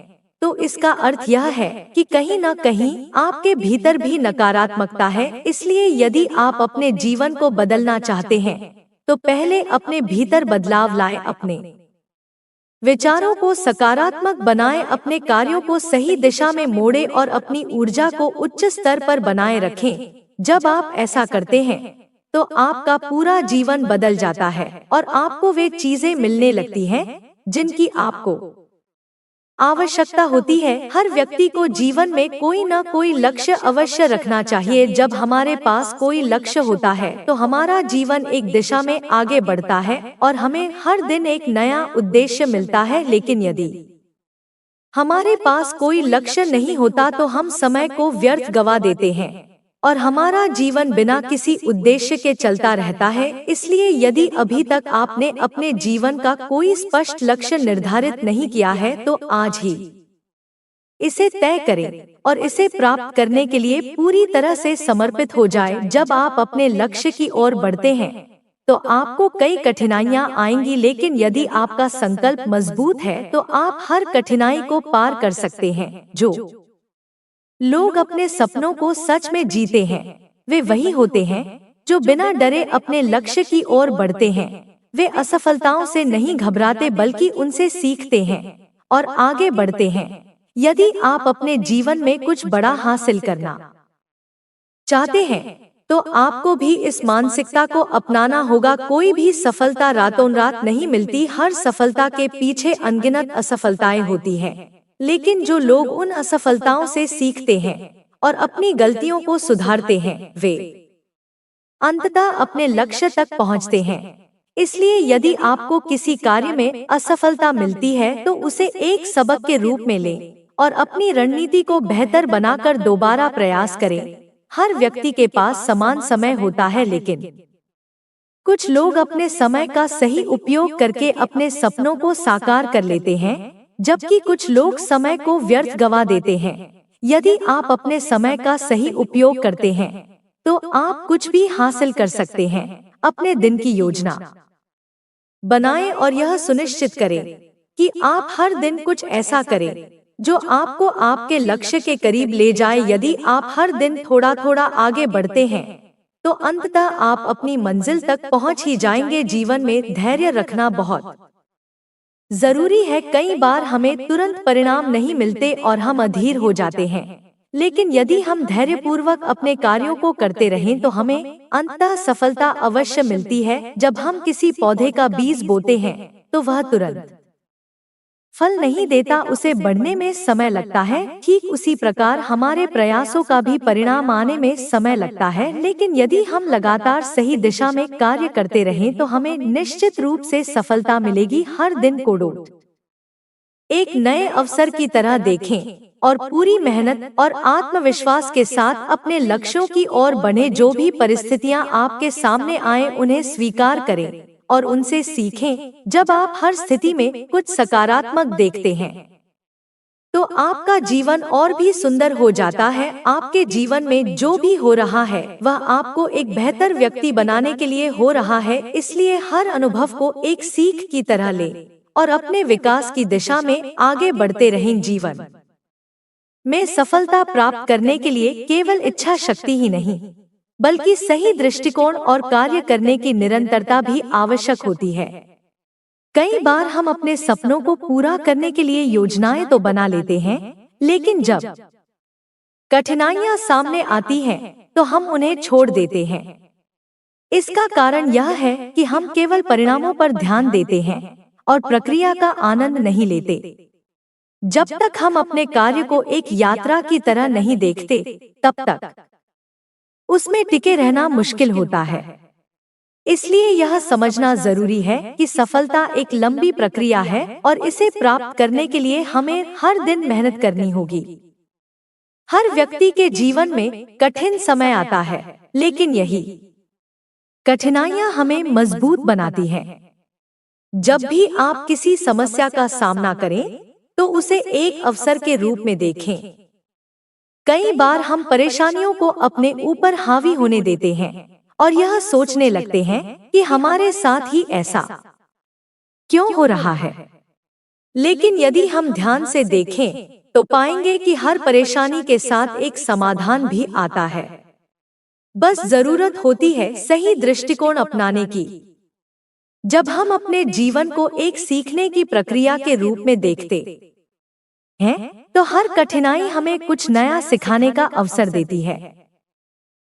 तो इसका अर्थ यह है कि कहीं न कहीं आपके भीतर भी नकारात्मकता है। इसलिए यदि आप अपने जीवन को बदलना चाहते हैं तो पहले अपने भीतर बदलाव लाएं। अपने विचारों को सकारात्मक बनाएं, अपने कार्यों को सही दिशा में मोड़ें और अपनी ऊर्जा को उच्च स्तर पर बनाए रखें। जब आप ऐसा करते हैं तो आपका पूरा जीवन बदल जाता है और आपको वे चीजें मिलने लगती हैं जिनकी आपको आवश्यकता होती है। हर व्यक्ति को जीवन में कोई न कोई लक्ष्य अवश्य रखना चाहिए। जब हमारे पास कोई लक्ष्य होता है तो हमारा जीवन एक दिशा में आगे बढ़ता है और हमें हर दिन एक नया उद्देश्य मिलता है। लेकिन यदि हमारे पास कोई लक्ष्य नहीं होता तो हम समय को व्यर्थ गवा देते हैं और हमारा जीवन बिना किसी उद्देश्य के चलता रहता है। इसलिए यदि अभी तक आपने अपने जीवन का कोई स्पष्ट लक्ष्य निर्धारित नहीं किया है तो आज ही इसे तय करें और इसे प्राप्त करने के लिए पूरी तरह से समर्पित हो जाए। जब आप अपने लक्ष्य की ओर बढ़ते हैं तो आपको कई कठिनाइयां आएंगी, लेकिन यदि आपका संकल्प मजबूत है तो आप हर कठिनाई को पार कर सकते हैं। जो लोग अपने सपनों को सच में जीते हैं वे वही होते हैं जो बिना डरे अपने लक्ष्य की ओर बढ़ते हैं। वे असफलताओं से नहीं घबराते बल्कि उनसे सीखते हैं और आगे बढ़ते हैं। यदि आप अपने जीवन में कुछ बड़ा हासिल करना चाहते हैं तो आपको भी इस मानसिकता को अपनाना होगा। कोई भी सफलता रातों रात नहीं मिलती। हर सफलता के पीछे अनगिनत असफलताएं होती हैं, लेकिन जो लोग उन असफलताओं से सीखते हैं और अपनी गलतियों को सुधारते हैं वे अंततः अपने लक्ष्य तक पहुंचते हैं। इसलिए यदि आपको किसी कार्य में असफलता मिलती है तो उसे एक सबक के रूप में लें और अपनी रणनीति को बेहतर बनाकर दोबारा प्रयास करें। हर व्यक्ति के पास समान समय होता है, लेकिन कुछ लोग अपने समय का सही उपयोग करके अपने सपनों को साकार कर लेते हैं, जबकि कुछ लोग समय को व्यर्थ गवा देते हैं। यदि आप अपने समय का सही उपयोग करते हैं तो आप कुछ भी हासिल कर सकते हैं। अपने दिन की योजना बनाएं और यह सुनिश्चित करें कि आप हर दिन कुछ ऐसा करें जो आपको आपके लक्ष्य के करीब ले जाए। यदि आप हर दिन थोड़ा थोड़ा आगे बढ़ते हैं तो अंततः आप अपनी मंजिल तक पहुंच ही जाएंगे। जीवन में धैर्य रखना बहुत जरूरी है, कई बार हमें तुरंत परिणाम नहीं मिलते और हम अधीर हो जाते हैं, लेकिन यदि हम धैर्यपूर्वक अपने कार्यों को करते रहें तो हमें अंततः सफलता अवश्य मिलती है। जब हम किसी पौधे का बीज बोते हैं तो वह तुरंत फल नहीं देता, उसे बढ़ने में समय लगता है। ठीक उसी प्रकार हमारे प्रयासों का भी परिणाम आने में समय लगता है, लेकिन यदि हम लगातार सही दिशा में कार्य करते रहें तो हमें निश्चित रूप से सफलता मिलेगी। हर दिन को एक नए अवसर की तरह देखें और पूरी मेहनत और आत्मविश्वास के साथ अपने लक्ष्यों की ओर बढ़ें। जो भी परिस्थितियां आपके सामने आए उन्हें स्वीकार करें और उनसे सीखें। जब आप हर स्थिति में कुछ सकारात्मक देखते हैं तो आपका जीवन और भी सुंदर हो जाता है। आपके जीवन में जो भी हो रहा है वह आपको एक बेहतर व्यक्ति बनाने के लिए हो रहा है, इसलिए हर अनुभव को एक सीख की तरह लें और अपने विकास की दिशा में आगे बढ़ते रहें। जीवन में सफलता प्राप्त करने के लिए केवल इच्छा शक्ति ही नहीं, बल्कि सही दृष्टिकोण और कार्य करने की निरंतरता भी आवश्यक होती है। कई बार हम अपने सपनों को पूरा करने के लिए योजनाएं तो बना लेते हैं, लेकिन जब कठिनाइयां सामने आती हैं, तो हम उन्हें छोड़ देते हैं। इसका कारण यह है कि हम केवल परिणामों पर ध्यान देते हैं और प्रक्रिया का आनंद नहीं लेते। जब तक हम अपने कार्य को एक यात्रा की तरह नहीं देखते, तब तक उसमें टिके रहना मुश्किल होता है। इसलिए यह समझना जरूरी है कि सफलता एक लंबी प्रक्रिया है और इसे प्राप्त करने के लिए हमें हर दिन मेहनत करनी होगी। हर व्यक्ति के जीवन में कठिन समय आता है, लेकिन यही कठिनाइयां हमें मजबूत बनाती हैं। जब भी आप किसी समस्या का सामना करें तो उसे एक अवसर के रूप में देखें। कई बार हम परेशानियों को अपने ऊपर हावी होने देते हैं और यह सोचने लगते हैं कि हमारे साथ ही ऐसा क्यों हो रहा है। लेकिन यदि हम ध्यान से देखें तो पाएंगे कि हर परेशानी के साथ एक समाधान भी आता है। बस जरूरत होती है सही दृष्टिकोण अपनाने की। जब हम अपने जीवन को एक सीखने की प्रक्रिया के रूप में देखते हैं, तो हर कठिनाई हमें कुछ नया सिखाने का अवसर देती है।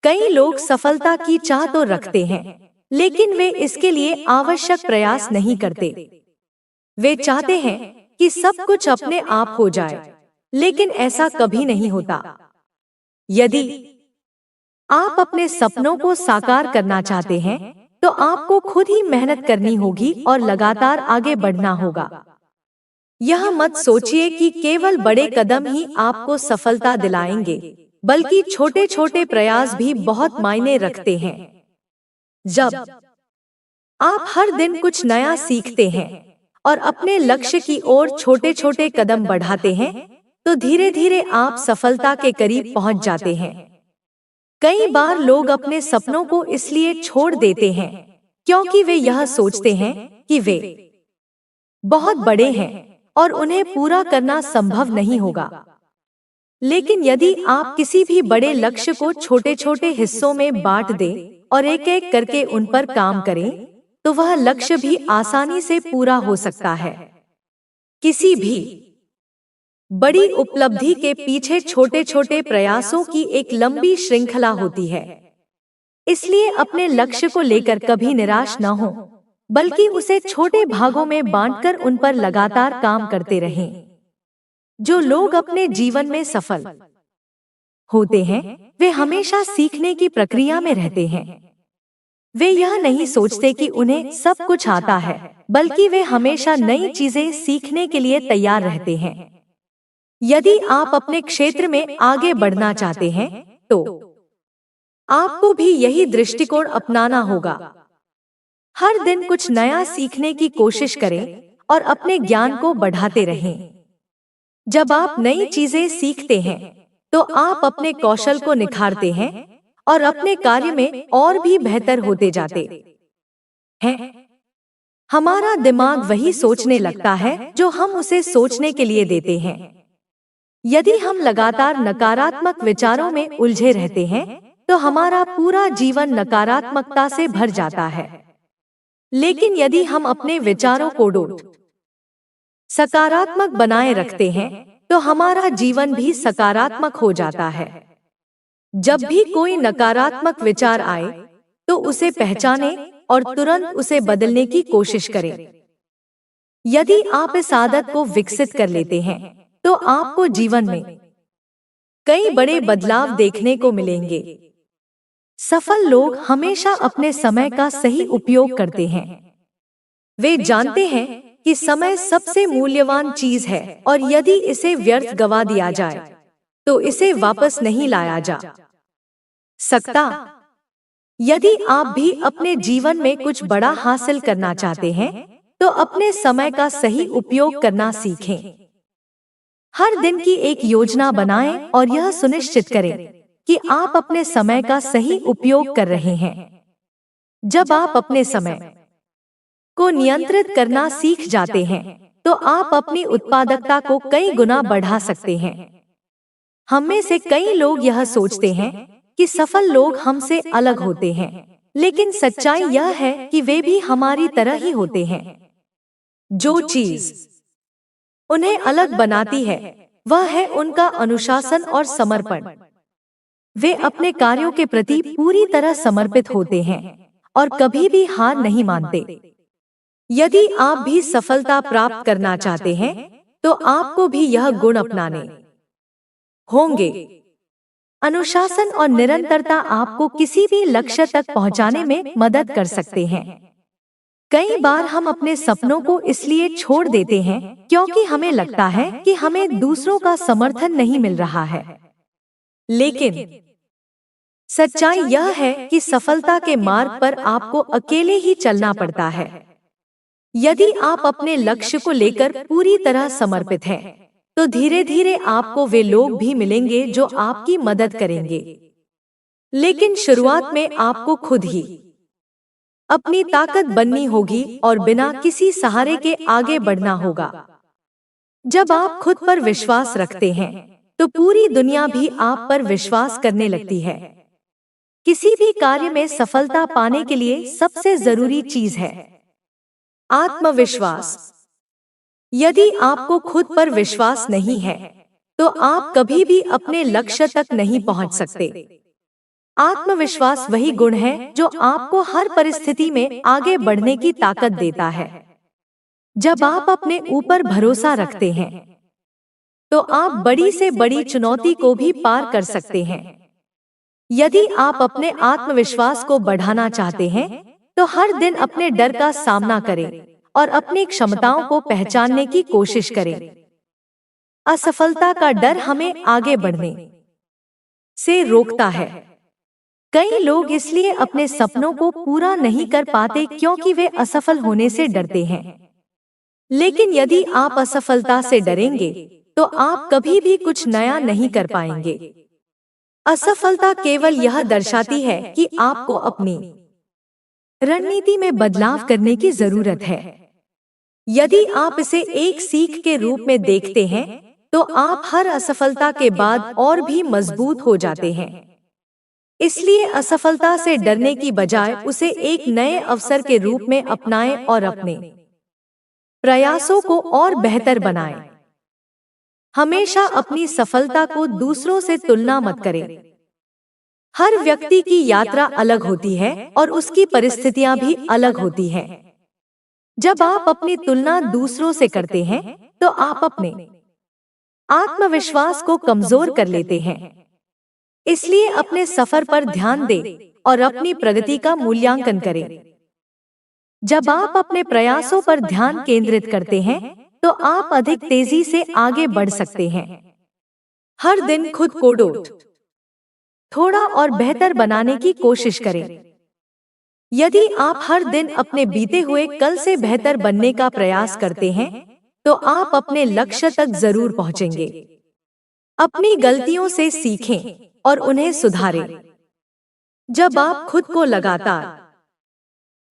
कई लोग सफलता की चाह तो रखते हैं, लेकिन वे इसके लिए आवश्यक प्रयास नहीं करते। वे चाहते हैं कि सब कुछ अपने आप हो जाए, लेकिन ऐसा कभी नहीं होता। यदि आप अपने सपनों को साकार करना चाहते हैं, तो आपको खुद ही मेहनत करनी होगी और लगातार आगे बढ़ना होगा। यह मत सोचिए कि केवल बड़े कदम ही आपको सफलता दिलाएंगे, बल्कि छोटे छोटे प्रयास भी बहुत मायने रखते हैं। जब आप हर दिन कुछ नया सीखते हैं और अपने लक्ष्य की ओर छोटे छोटे कदम बढ़ाते हैं, तो धीरे धीरे आप सफलता के करीब पहुंच जाते हैं। कई बार लोग अपने सपनों को इसलिए छोड़ देते हैं क्योंकि वे यह सोचते हैं कि वे बहुत बड़े हैं और उन्हें पूरा करना संभव नहीं होगा। लेकिन यदि आप किसी भी बड़े लक्ष्य को छोटे छोटे हिस्सों में बांट दें और एक एक करके उन पर काम करें, तो वह लक्ष्य भी आसानी से पूरा हो सकता है। किसी भी बड़ी उपलब्धि के पीछे छोटे छोटे प्रयासों की एक लंबी श्रृंखला होती है। इसलिए अपने लक्ष्य को लेकर कभी निराश न हो, बल्कि उसे छोटे भागों में बांटकर उन पर लगातार काम करते रहें। जो लोग अपने जीवन में सफल होते हैं, वे हमेशा सीखने की प्रक्रिया में रहते हैं। वे यह नहीं सोचते कि उन्हें सब कुछ आता है, बल्कि वे हमेशा नई चीजें सीखने के लिए तैयार रहते हैं। यदि आप अपने क्षेत्र में आगे बढ़ना चाहते हैं, तो आपको भी यही दृष्टिकोण अपनाना होगा। हर दिन कुछ नया सीखने की कोशिश करें और अपने ज्ञान को बढ़ाते रहें। जब आप नई चीजें सीखते हैं, तो आप अपने कौशल को निखारते हैं और अपने कार्य में और भी बेहतर होते जाते हैं। हमारा दिमाग वही सोचने लगता है जो हम उसे सोचने के लिए देते हैं। यदि हम लगातार नकारात्मक विचारों में उलझे रहते हैं, तो हमारा पूरा जीवन नकारात्मकता से भर जाता है। लेकिन यदि हम अपने विचारों को सकारात्मक बनाए रखते हैं तो हमारा जीवन भी सकारात्मक हो जाता है। जब भी कोई नकारात्मक विचार आए तो उसे पहचानें और तुरंत उसे बदलने की कोशिश करें। यदि आप इस आदत को विकसित कर लेते हैं तो आपको जीवन में कई बड़े बदलाव देखने को मिलेंगे। सफल लोग हमेशा अपने समय का सही उपयोग करते हैं। वे जानते हैं कि समय सबसे मूल्यवान चीज है और यदि इसे व्यर्थ गवा दिया जाए तो इसे वापस नहीं लाया जा सकता। यदि आप भी अपने जीवन में कुछ बड़ा हासिल करना चाहते हैं तो अपने समय का सही उपयोग करना सीखें। हर दिन की एक योजना बनाएं और यह सुनिश्चित करें कि आप अपने समय का सही उपयोग कर रहे हैं। जब आप अपने समय को नियंत्रित करना सीख जाते हैं तो आप अपनी उत्पादकता को कई गुना बढ़ा सकते हैं। हम में से कई लोग यह सोचते हैं कि सफल लोग हमसे अलग होते हैं, लेकिन सच्चाई यह है कि वे भी हमारी तरह ही होते हैं। जो चीज उन्हें अलग बनाती है वह है उनका अनुशासन और समर्पण। वे अपने कार्यों के प्रति पूरी तरह समर्पित होते हैं और कभी भी हार नहीं मानते। यदि आप भी सफलता प्राप्त करना चाहते हैं तो आपको भी यह गुण अपनाने होंगे। अनुशासन और निरंतरता आपको किसी भी लक्ष्य तक पहुंचाने में मदद कर सकते हैं। कई बार हम अपने सपनों को इसलिए छोड़ देते हैं क्योंकि हमें लगता है कि हमें दूसरों का समर्थन नहीं मिल रहा है। लेकिन सच्चाई यह है कि सफलता के मार्ग पर आपको अकेले ही चलना पड़ता है। यदि आप अपने लक्ष्य को लेकर पूरी तरह समर्पित हैं, तो धीरे धीरे आपको वे लोग भी मिलेंगे जो आपकी मदद करेंगे। लेकिन शुरुआत में आपको खुद ही अपनी ताकत बननी होगी और बिना किसी सहारे के आगे बढ़ना होगा। जब आप खुद पर विश्वास रखते हैं, तो पूरी दुनिया भी आप पर विश्वास करने लगती है। किसी भी कार्य में सफलता पाने के लिए सबसे जरूरी चीज है आत्मविश्वास। यदि आपको खुद पर विश्वास नहीं है, तो आप कभी भी अपने लक्ष्य तक नहीं पहुंच सकते। आत्मविश्वास वही गुण है जो आपको हर परिस्थिति में आगे बढ़ने की ताकत देता है। जब आप अपने ऊपर भरोसा रखते हैं, तो आप बड़ी से बड़ी चुनौती को भी पार कर सकते हैं। यदि आप अपने आत्मविश्वास को बढ़ाना चाहते हैं, तो हर दिन अपने डर का सामना करें और अपनी क्षमताओं को पहचानने की कोशिश करें। असफलता का डर हमें आगे बढ़ने से रोकता है। कई लोग इसलिए अपने सपनों को पूरा नहीं कर पाते क्योंकि वे असफल होने से डरते हैं। लेकिन यदि आप असफलता से डरेंगे, तो आप कभी भी कुछ नया नहीं कर पाएंगे। असफलता केवल यह दर्शाती है कि आपको अपनी रणनीति में बदलाव करने की जरूरत है। यदि आप इसे एक सीख के रूप में देखते हैं, तो आप हर असफलता के बाद और भी मजबूत हो जाते हैं। इसलिए असफलता से डरने की बजाय उसे एक नए अवसर के रूप में अपनाएं और अपने प्रयासों को और बेहतर बनाएं। हमेशा अपनी सफलता को दूसरों से तुलना मत करें। हर व्यक्ति की यात्रा अलग होती है और उसकी परिस्थितियां भी अलग होती हैं। जब आप अपनी तुलना दूसरों से करते हैं, तो आप अपने आत्मविश्वास को कमजोर कर लेते हैं। इसलिए अपने सफर पर ध्यान दें और अपनी प्रगति का मूल्यांकन करें। जब आप अपने प्रयासों पर ध्यान केंद्रित करते हैं, तो आप अधिक तेजी से आगे बढ़ सकते हैं। हर दिन खुद को थोड़ा और बेहतर बनाने की कोशिश करें। यदि आप हर दिन अपने बीते हुए कल से बेहतर बनने का प्रयास करते हैं, तो आप अपने लक्ष्य तक जरूर पहुंचेंगे। अपनी गलतियों से सीखें और उन्हें सुधारें। जब आप खुद को लगातार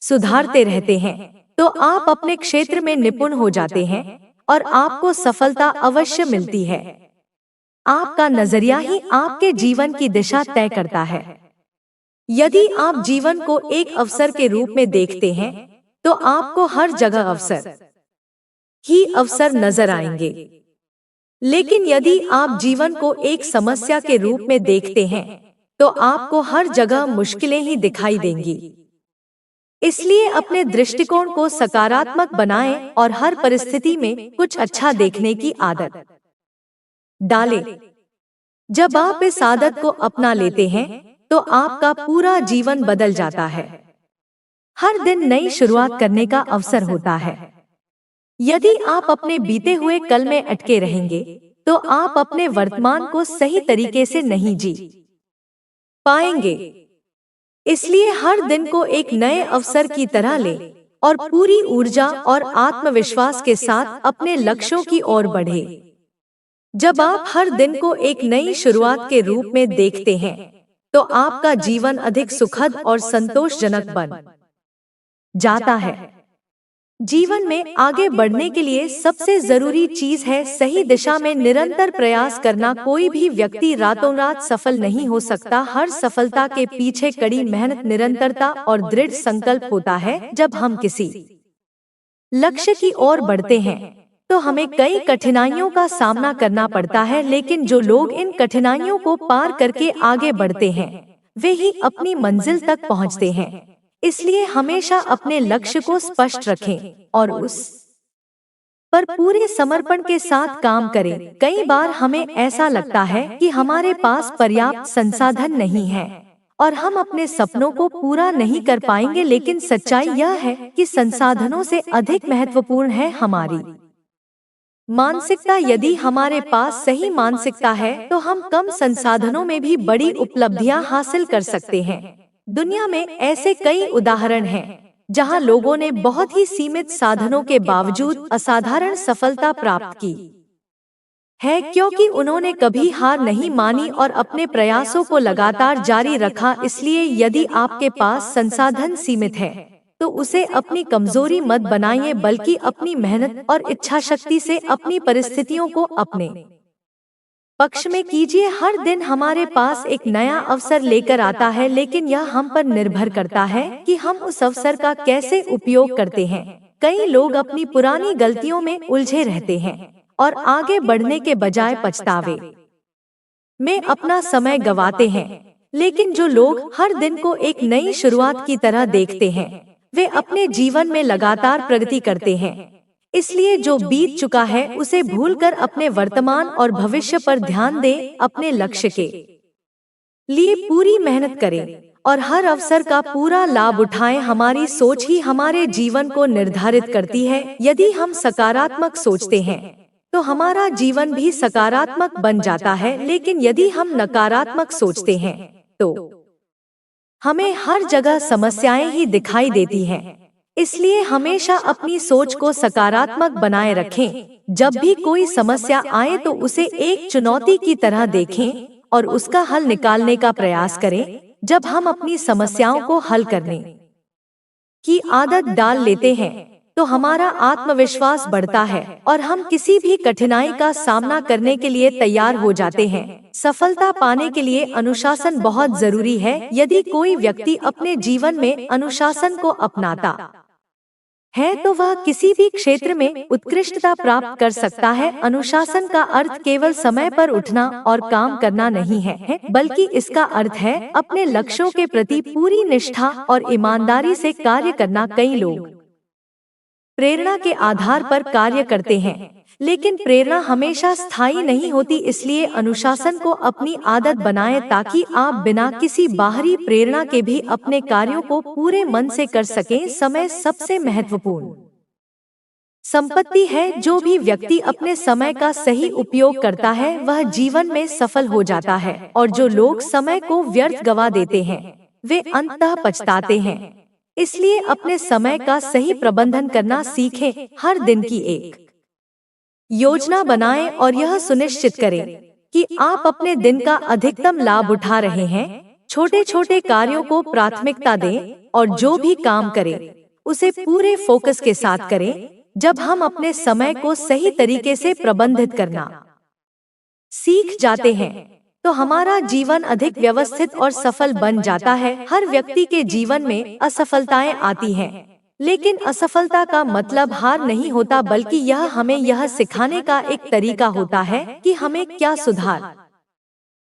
सुधारते रहते हैं, तो आप अपने क्षेत्र में निपुण हो जाते हैं और आपको सफलता अवश्य मिलती है। आपका नजरिया ही आपके जीवन की दिशा तय करता है। यदि आप जीवन को एक अवसर के रूप में देखते हैं, तो आपको हर जगह अवसर ही अवसर नजर आएंगे। लेकिन यदि आप जीवन को एक समस्या के रूप में देखते हैं, तो आपको हर जगह मुश्किलें ही दिखाई देंगी। इसलिए अपने दृष्टिकोण को सकारात्मक बनाएं और हर परिस्थिति में कुछ अच्छा देखने की आदत डालें। जब आप इस आदत को अपना लेते हैं, तो आपका पूरा जीवन बदल जाता है। हर दिन नई शुरुआत करने का अवसर होता है। यदि आप अपने बीते हुए कल में अटके रहेंगे, तो आप अपने वर्तमान को सही तरीके से नहीं जी पाएंगे। इसलिए हर दिन को एक नए अवसर की तरह लें और पूरी ऊर्जा और आत्मविश्वास के साथ अपने लक्ष्यों की ओर बढ़ें। जब आप हर दिन को एक नई शुरुआत के रूप में देखते हैं, तो आपका जीवन अधिक सुखद और संतोषजनक बन जाता है। जीवन में आगे बढ़ने के लिए सबसे जरूरी चीज है सही दिशा में निरंतर प्रयास करना। कोई भी व्यक्ति रातों रात सफल नहीं हो सकता। हर सफलता के पीछे कड़ी मेहनत, निरंतरता और दृढ़ संकल्प होता है। जब हम किसी लक्ष्य की ओर बढ़ते हैं, तो हमें कई कठिनाइयों का सामना करना पड़ता है, लेकिन जो लोग इन कठिनाइयों को पार करके आगे बढ़ते हैं, वे ही अपनी मंजिल तक पहुंचते हैं। इसलिए हमेशा अपने लक्ष्य को स्पष्ट रखें और उस पर पूरे समर्पण के साथ काम करें। कई बार हमें ऐसा लगता है कि हमारे पास पर्याप्त संसाधन नहीं है और हम अपने सपनों को पूरा नहीं कर पाएंगे, लेकिन सच्चाई यह है कि संसाधनों से अधिक महत्वपूर्ण है हमारी मानसिकता। यदि हमारे पास सही मानसिकता है, तो हम कम संसाधनों में भी बड़ी उपलब्धियां हासिल कर सकते हैं। दुनिया में ऐसे कई उदाहरण हैं जहां लोगों ने बहुत ही सीमित साधनों के बावजूद असाधारण सफलता प्राप्त की है, क्योंकि उन्होंने कभी हार नहीं मानी और अपने प्रयासों को लगातार जारी रखा। इसलिए यदि आपके पास संसाधन सीमित है, तो उसे अपनी कमजोरी मत बनाइए, बल्कि अपनी मेहनत और इच्छा शक्ति से अपनी परिस्थितियों को अपने पक्ष में कीजिए। हर दिन हमारे पास एक नया अवसर लेकर आता है, लेकिन यह हम पर निर्भर करता है कि हम उस अवसर का कैसे उपयोग करते हैं। कई लोग अपनी पुरानी गलतियों में उलझे रहते हैं और आगे बढ़ने के बजाय पछतावे में अपना समय गंवाते हैं। लेकिन जो लोग हर दिन को एक नई शुरुआत की तरह देखते हैं, वे अपने जीवन में लगातार प्रगति करते हैं। इसलिए जो बीत चुका है उसे भूलकर अपने वर्तमान और भविष्य पर ध्यान दें। अपने लक्ष्य के लिए पूरी मेहनत करें और हर अवसर का पूरा लाभ उठाएं। हमारी सोच ही हमारे जीवन को निर्धारित करती है। यदि हम सकारात्मक सोचते हैं, तो हमारा जीवन भी सकारात्मक बन जाता है, लेकिन यदि हम नकारात्मक सोचते हैं, तो हमें हर जगह समस्याएं ही दिखाई देती हैं। इसलिए हमेशा अपनी सोच को सकारात्मक बनाए रखें। जब भी कोई समस्या आए, तो उसे एक चुनौती की तरह देखें और उसका हल निकालने का प्रयास करें। जब हम अपनी समस्याओं को हल करने की आदत डाल लेते हैं, तो हमारा आत्मविश्वास बढ़ता है और हम किसी भी कठिनाई का सामना करने के लिए तैयार हो जाते हैं। सफलता पाने के लिए अनुशासन बहुत जरूरी है। यदि कोई व्यक्ति अपने जीवन में अनुशासन को अपनाता है, तो वह किसी भी क्षेत्र में उत्कृष्टता प्राप्त कर सकता है। अनुशासन का अर्थ केवल समय पर उठना और काम करना नहीं है, बल्कि इसका अर्थ है अपने लक्ष्यों के प्रति पूरी निष्ठा और ईमानदारी से कार्य करना। कई लोग प्रेरणा के आधार पर कार्य करते हैं, लेकिन प्रेरणा हमेशा स्थायी नहीं होती। इसलिए अनुशासन को अपनी आदत बनाएं, ताकि आप बिना किसी बाहरी प्रेरणा के भी अपने कार्यों को पूरे मन से कर सकें। समय सबसे महत्वपूर्ण संपत्ति है। जो भी व्यक्ति अपने समय का सही उपयोग करता है, वह जीवन में सफल हो जाता है, और जो लोग समय को व्यर्थ गवा देते हैं, वे अंततः पछताते हैं। इसलिए अपने समय का सही प्रबंधन करना सीखें। हर दिन की एक योजना बनाएं और यह सुनिश्चित करें कि आप अपने दिन का अधिकतम लाभ उठा रहे हैं। छोटे छोटे कार्यों को प्राथमिकता दें और जो भी काम करें उसे पूरे फोकस के साथ करें। जब हम अपने समय को सही तरीके से प्रबंधित करना सीख जाते हैं, तो हमारा जीवन अधिक व्यवस्थित और सफल बन जाता है। हर व्यक्ति के जीवन में असफलताएं आती हैं, लेकिन असफलता का मतलब हार नहीं होता, बल्कि यह हमें यह सिखाने का एक तरीका होता है कि हमें क्या सुधार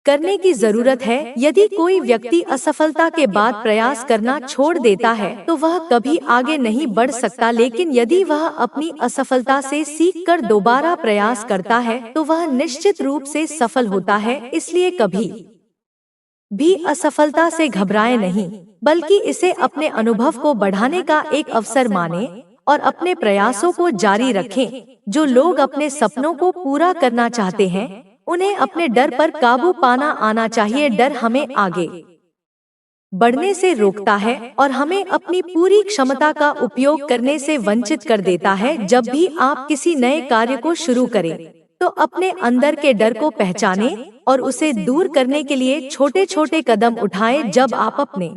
करने की जरूरत है। यदि कोई व्यक्ति असफलता के बाद प्रयास करना छोड़ देता है तो वह कभी आगे नहीं बढ़ सकता, लेकिन यदि वह अपनी असफलता से सीखकर दोबारा प्रयास करता है तो वह निश्चित रूप से सफल होता है। इसलिए कभी भी असफलता से घबराएं नहीं, बल्कि इसे अपने अनुभव को बढ़ाने का एक अवसर माने और अपने प्रयासों को जारी रखें। जो लोग अपने सपनों को पूरा करना चाहते हैं उन्हें अपने डर पर काबू पाना आना चाहिए। डर हमें आगे बढ़ने से रोकता है और हमें अपनी पूरी क्षमता का उपयोग करने से वंचित कर देता है। जब भी आप किसी नए कार्य को शुरू करें तो अपने अंदर के डर को पहचानें और उसे दूर करने के लिए छोटे छोटे कदम उठाएं। जब आप अपने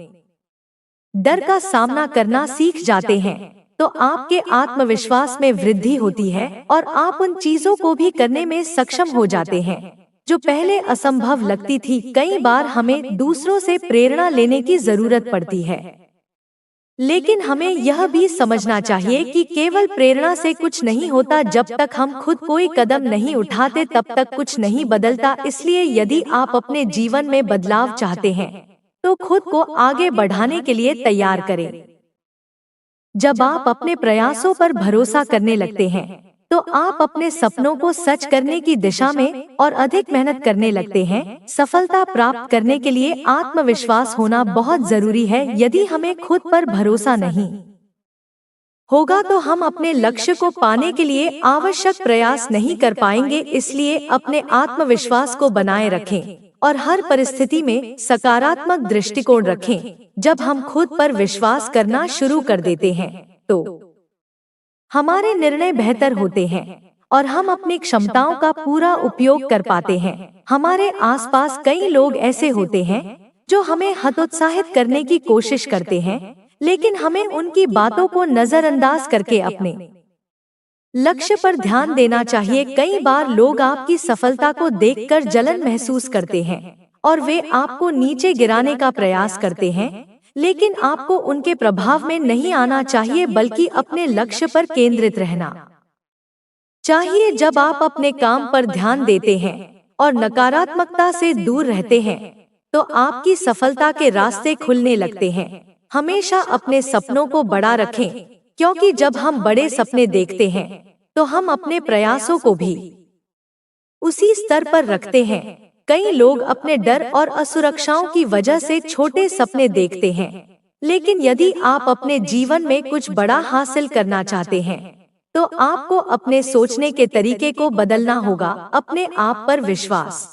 डर का सामना करना सीख जाते हैं तो आपके आत्मविश्वास में वृद्धि होती है और आप उन चीजों को भी करने में सक्षम हो जाते हैं जो पहले असंभव लगती थी। कई बार हमें दूसरों से प्रेरणा लेने की जरूरत पड़ती है, लेकिन हमें यह भी समझना चाहिए कि केवल प्रेरणा से कुछ नहीं होता। जब तक हम खुद कोई कदम नहीं उठाते तब तक कुछ नहीं बदलता। इसलिए यदि आप अपने जीवन में बदलाव चाहते हैं तो खुद को आगे बढ़ाने के लिए तैयार करें। जब आप अपने प्रयासों पर भरोसा करने लगते हैं तो आप अपने सपनों को सच करने की दिशा में और अधिक मेहनत करने लगते हैं। सफलता प्राप्त करने के लिए आत्मविश्वास होना बहुत जरूरी है। यदि हमें खुद पर भरोसा नहीं होगा तो हम अपने लक्ष्य को पाने के लिए आवश्यक प्रयास नहीं कर पाएंगे। इसलिए अपने आत्मविश्वास को बनाए रखें और हर परिस्थिति में सकारात्मक दृष्टिकोण रखें। जब हम खुद पर विश्वास करना शुरू कर देते हैं तो हमारे निर्णय बेहतर होते हैं और हम अपनी क्षमताओं का पूरा उपयोग कर पाते हैं। हमारे आसपास कई लोग ऐसे होते हैं जो हमें हतोत्साहित करने की कोशिश करते हैं, लेकिन हमें उनकी बातों को नजरअंदाज करके अपने लक्ष्य पर ध्यान देना चाहिए। कई बार लोग आपकी सफलता को देखकर जलन महसूस करते हैं और वे आपको नीचे गिराने का प्रयास करते हैं, लेकिन आपको उनके प्रभाव में नहीं आना चाहिए, बल्कि अपने लक्ष्य पर केंद्रित रहना चाहिए। जब आप अपने काम पर ध्यान देते हैं और नकारात्मकता से दूर रहते हैं तो आपकी सफलता के रास्ते खुलने लगते हैं। हमेशा अपने सपनों को बड़ा रखें, क्योंकि जब हम बड़े सपने देखते हैं तो हम अपने प्रयासों को भी उसी स्तर पर रखते हैं। कई लोग अपने डर और असुरक्षाओं की वजह से छोटे सपने देखते हैं, लेकिन यदि आप अपने जीवन में कुछ बड़ा हासिल करना चाहते हैं तो आपको अपने सोचने के तरीके को बदलना होगा। अपने आप पर विश्वास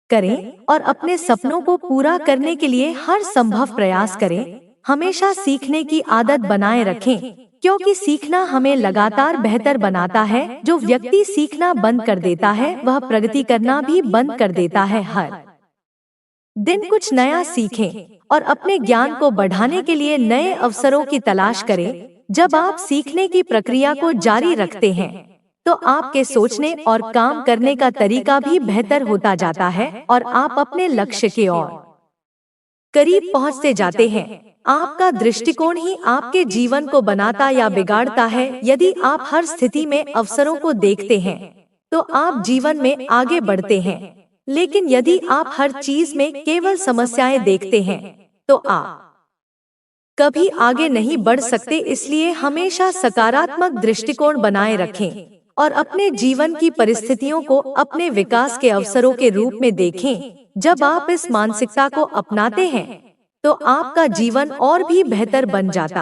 करें और अपने सपनों को पूरा करने के लिए हर संभव प्रयास करें। हमेशा सीखने की आदत बनाए रखें, क्योंकि सीखना हमें लगातार बेहतर बनाता है। जो व्यक्ति सीखना बंद कर देता है वह प्रगति करना भी बंद कर देता है। हर दिन कुछ नया सीखें और अपने ज्ञान को बढ़ाने के लिए नए अवसरों की तलाश करें। जब आप सीखने की प्रक्रिया को जारी रखते हैं तो आपके सोचने और काम करने का तरीका भी बेहतर होता जाता है और आप अपने लक्ष्य के ओर करीब पहुंचते जाते हैं। आपका दृष्टिकोण ही आपके जीवन को बनाता या बिगाड़ता है। यदि आप हर स्थिति में अवसरों को देखते हैं तो आप जीवन में आगे बढ़ते हैं, लेकिन यदि आप हर चीज में केवल समस्याएं देखते हैं तो आप कभी आगे नहीं बढ़ सकते। इसलिए हमेशा सकारात्मक दृष्टिकोण बनाए रखें और अपने जीवन की परिस्थितियों को अपने विकास के अवसरों के रूप में देखें। जब आप इस मानसिकता को अपनाते हैं तो आपका जीवन और भी बेहतर बन जाता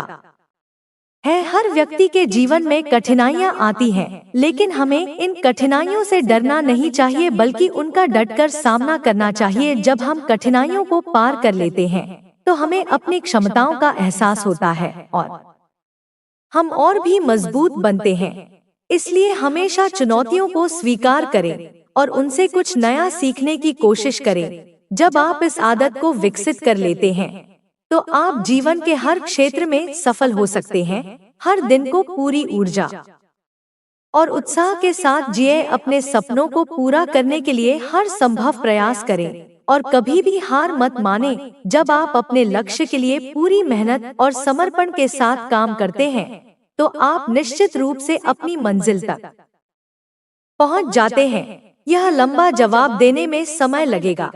है। हर व्यक्ति के जीवन में कठिनाइयां आती हैं, लेकिन हमें इन कठिनाइयों से डरना नहीं चाहिए, बल्कि उनका डटकर सामना करना चाहिए। जब हम कठिनाइयों को पार कर लेते हैं तो हमें अपनी क्षमताओं का एहसास होता है और हम और भी मजबूत बनते हैं। इसलिए हमेशा चुनौतियों को स्वीकार करें और उनसे कुछ नया सीखने की कोशिश करें। जब आप इस आदत को विकसित कर लेते हैं तो आप जीवन के हर क्षेत्र में सफल हो सकते हैं। हर दिन को पूरी ऊर्जा और उत्साह के साथ जिए। अपने सपनों को पूरा करने के लिए हर संभव प्रयास करें और कभी भी हार मत माने। जब आप अपने लक्ष्य के लिए पूरी मेहनत और समर्पण के साथ काम करते हैं, तो आप निश्चित रूप से अपनी मंजिल तक पहुंच जाते हैं। यह लंबा जवाब देने में समय लगेगा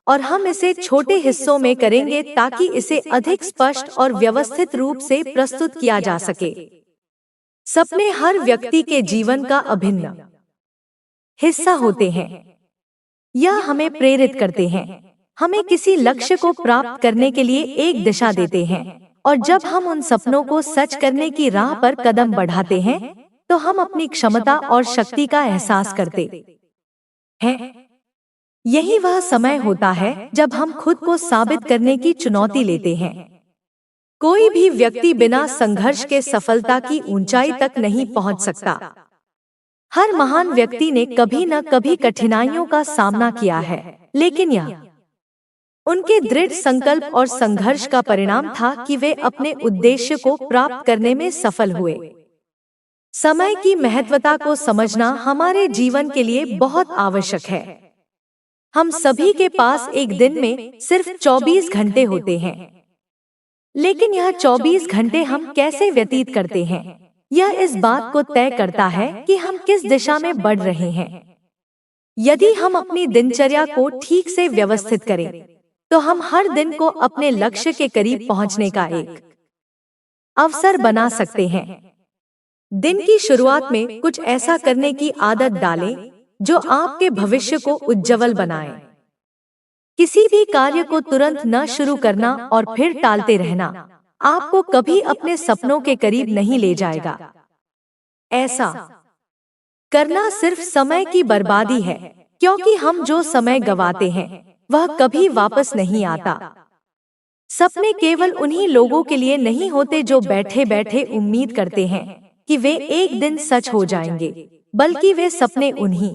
और हम इसे छोटे हिस्सों में करेंगे ताकि इसे अधिक स्पष्ट और व्यवस्थित रूप से प्रस्तुत किया जा सके। सपने हर व्यक्ति के जीवन का अभिन्न हिस्सा होते हैं। यह हमें प्रेरित करते हैं, हमें किसी लक्ष्य को प्राप्त करने के लिए एक दिशा देते हैं, और जब हम उन सपनों को सच करने की राह पर कदम बढ़ाते हैं, तो हम अपनी क्षमता और शक्ति का एहसास करते हैं। यही वह समय होता है जब हम खुद को साबित करने की चुनौती लेते हैं। कोई भी व्यक्ति बिना संघर्ष के सफलता की ऊंचाई तक नहीं पहुंच सकता। हर महान व्यक्ति ने कभी न कभी कठिनाइयों का सामना किया है, लेकिन यह उनके दृढ़ संकल्प और संघर्ष का परिणाम था कि वे अपने उद्देश्य को प्राप्त करने में सफल हुए। समय की महत्वता को समझना हमारे जीवन के लिए बहुत आवश्यक है। हम सभी के पास एक दिन में सिर्फ 24 घंटे होते हैं, लेकिन यह 24 घंटे हम कैसे व्यतीत करते हैं, यह इस बात को तय करता है कि हम किस दिशा में बढ़ रहे हैं। यदि हम अपनी दिनचर्या को ठीक से व्यवस्थित करें, तो हम हर दिन को अपने लक्ष्य के करीब पहुंचने का एक अवसर बना सकते हैं। दिन की शुरुआत में कुछ ऐसा करने की आदत डालें जो आपके भविष्य को उज्जवल बनाए। किसी भी कार्य को तुरंत न शुरू करना और फिर टालते रहना आपको कभी अपने सपनों के करीब नहीं ले जाएगा। ऐसा करना सिर्फ समय की बर्बादी है, क्योंकि हम जो समय गंवाते हैं वह कभी वापस नहीं आता। सपने केवल उन्हीं लोगों के लिए नहीं होते जो बैठे बैठे उम्मीद करते हैं कि वे एक दिन सच हो जाएंगे, बल्कि वे सपने उन्हीं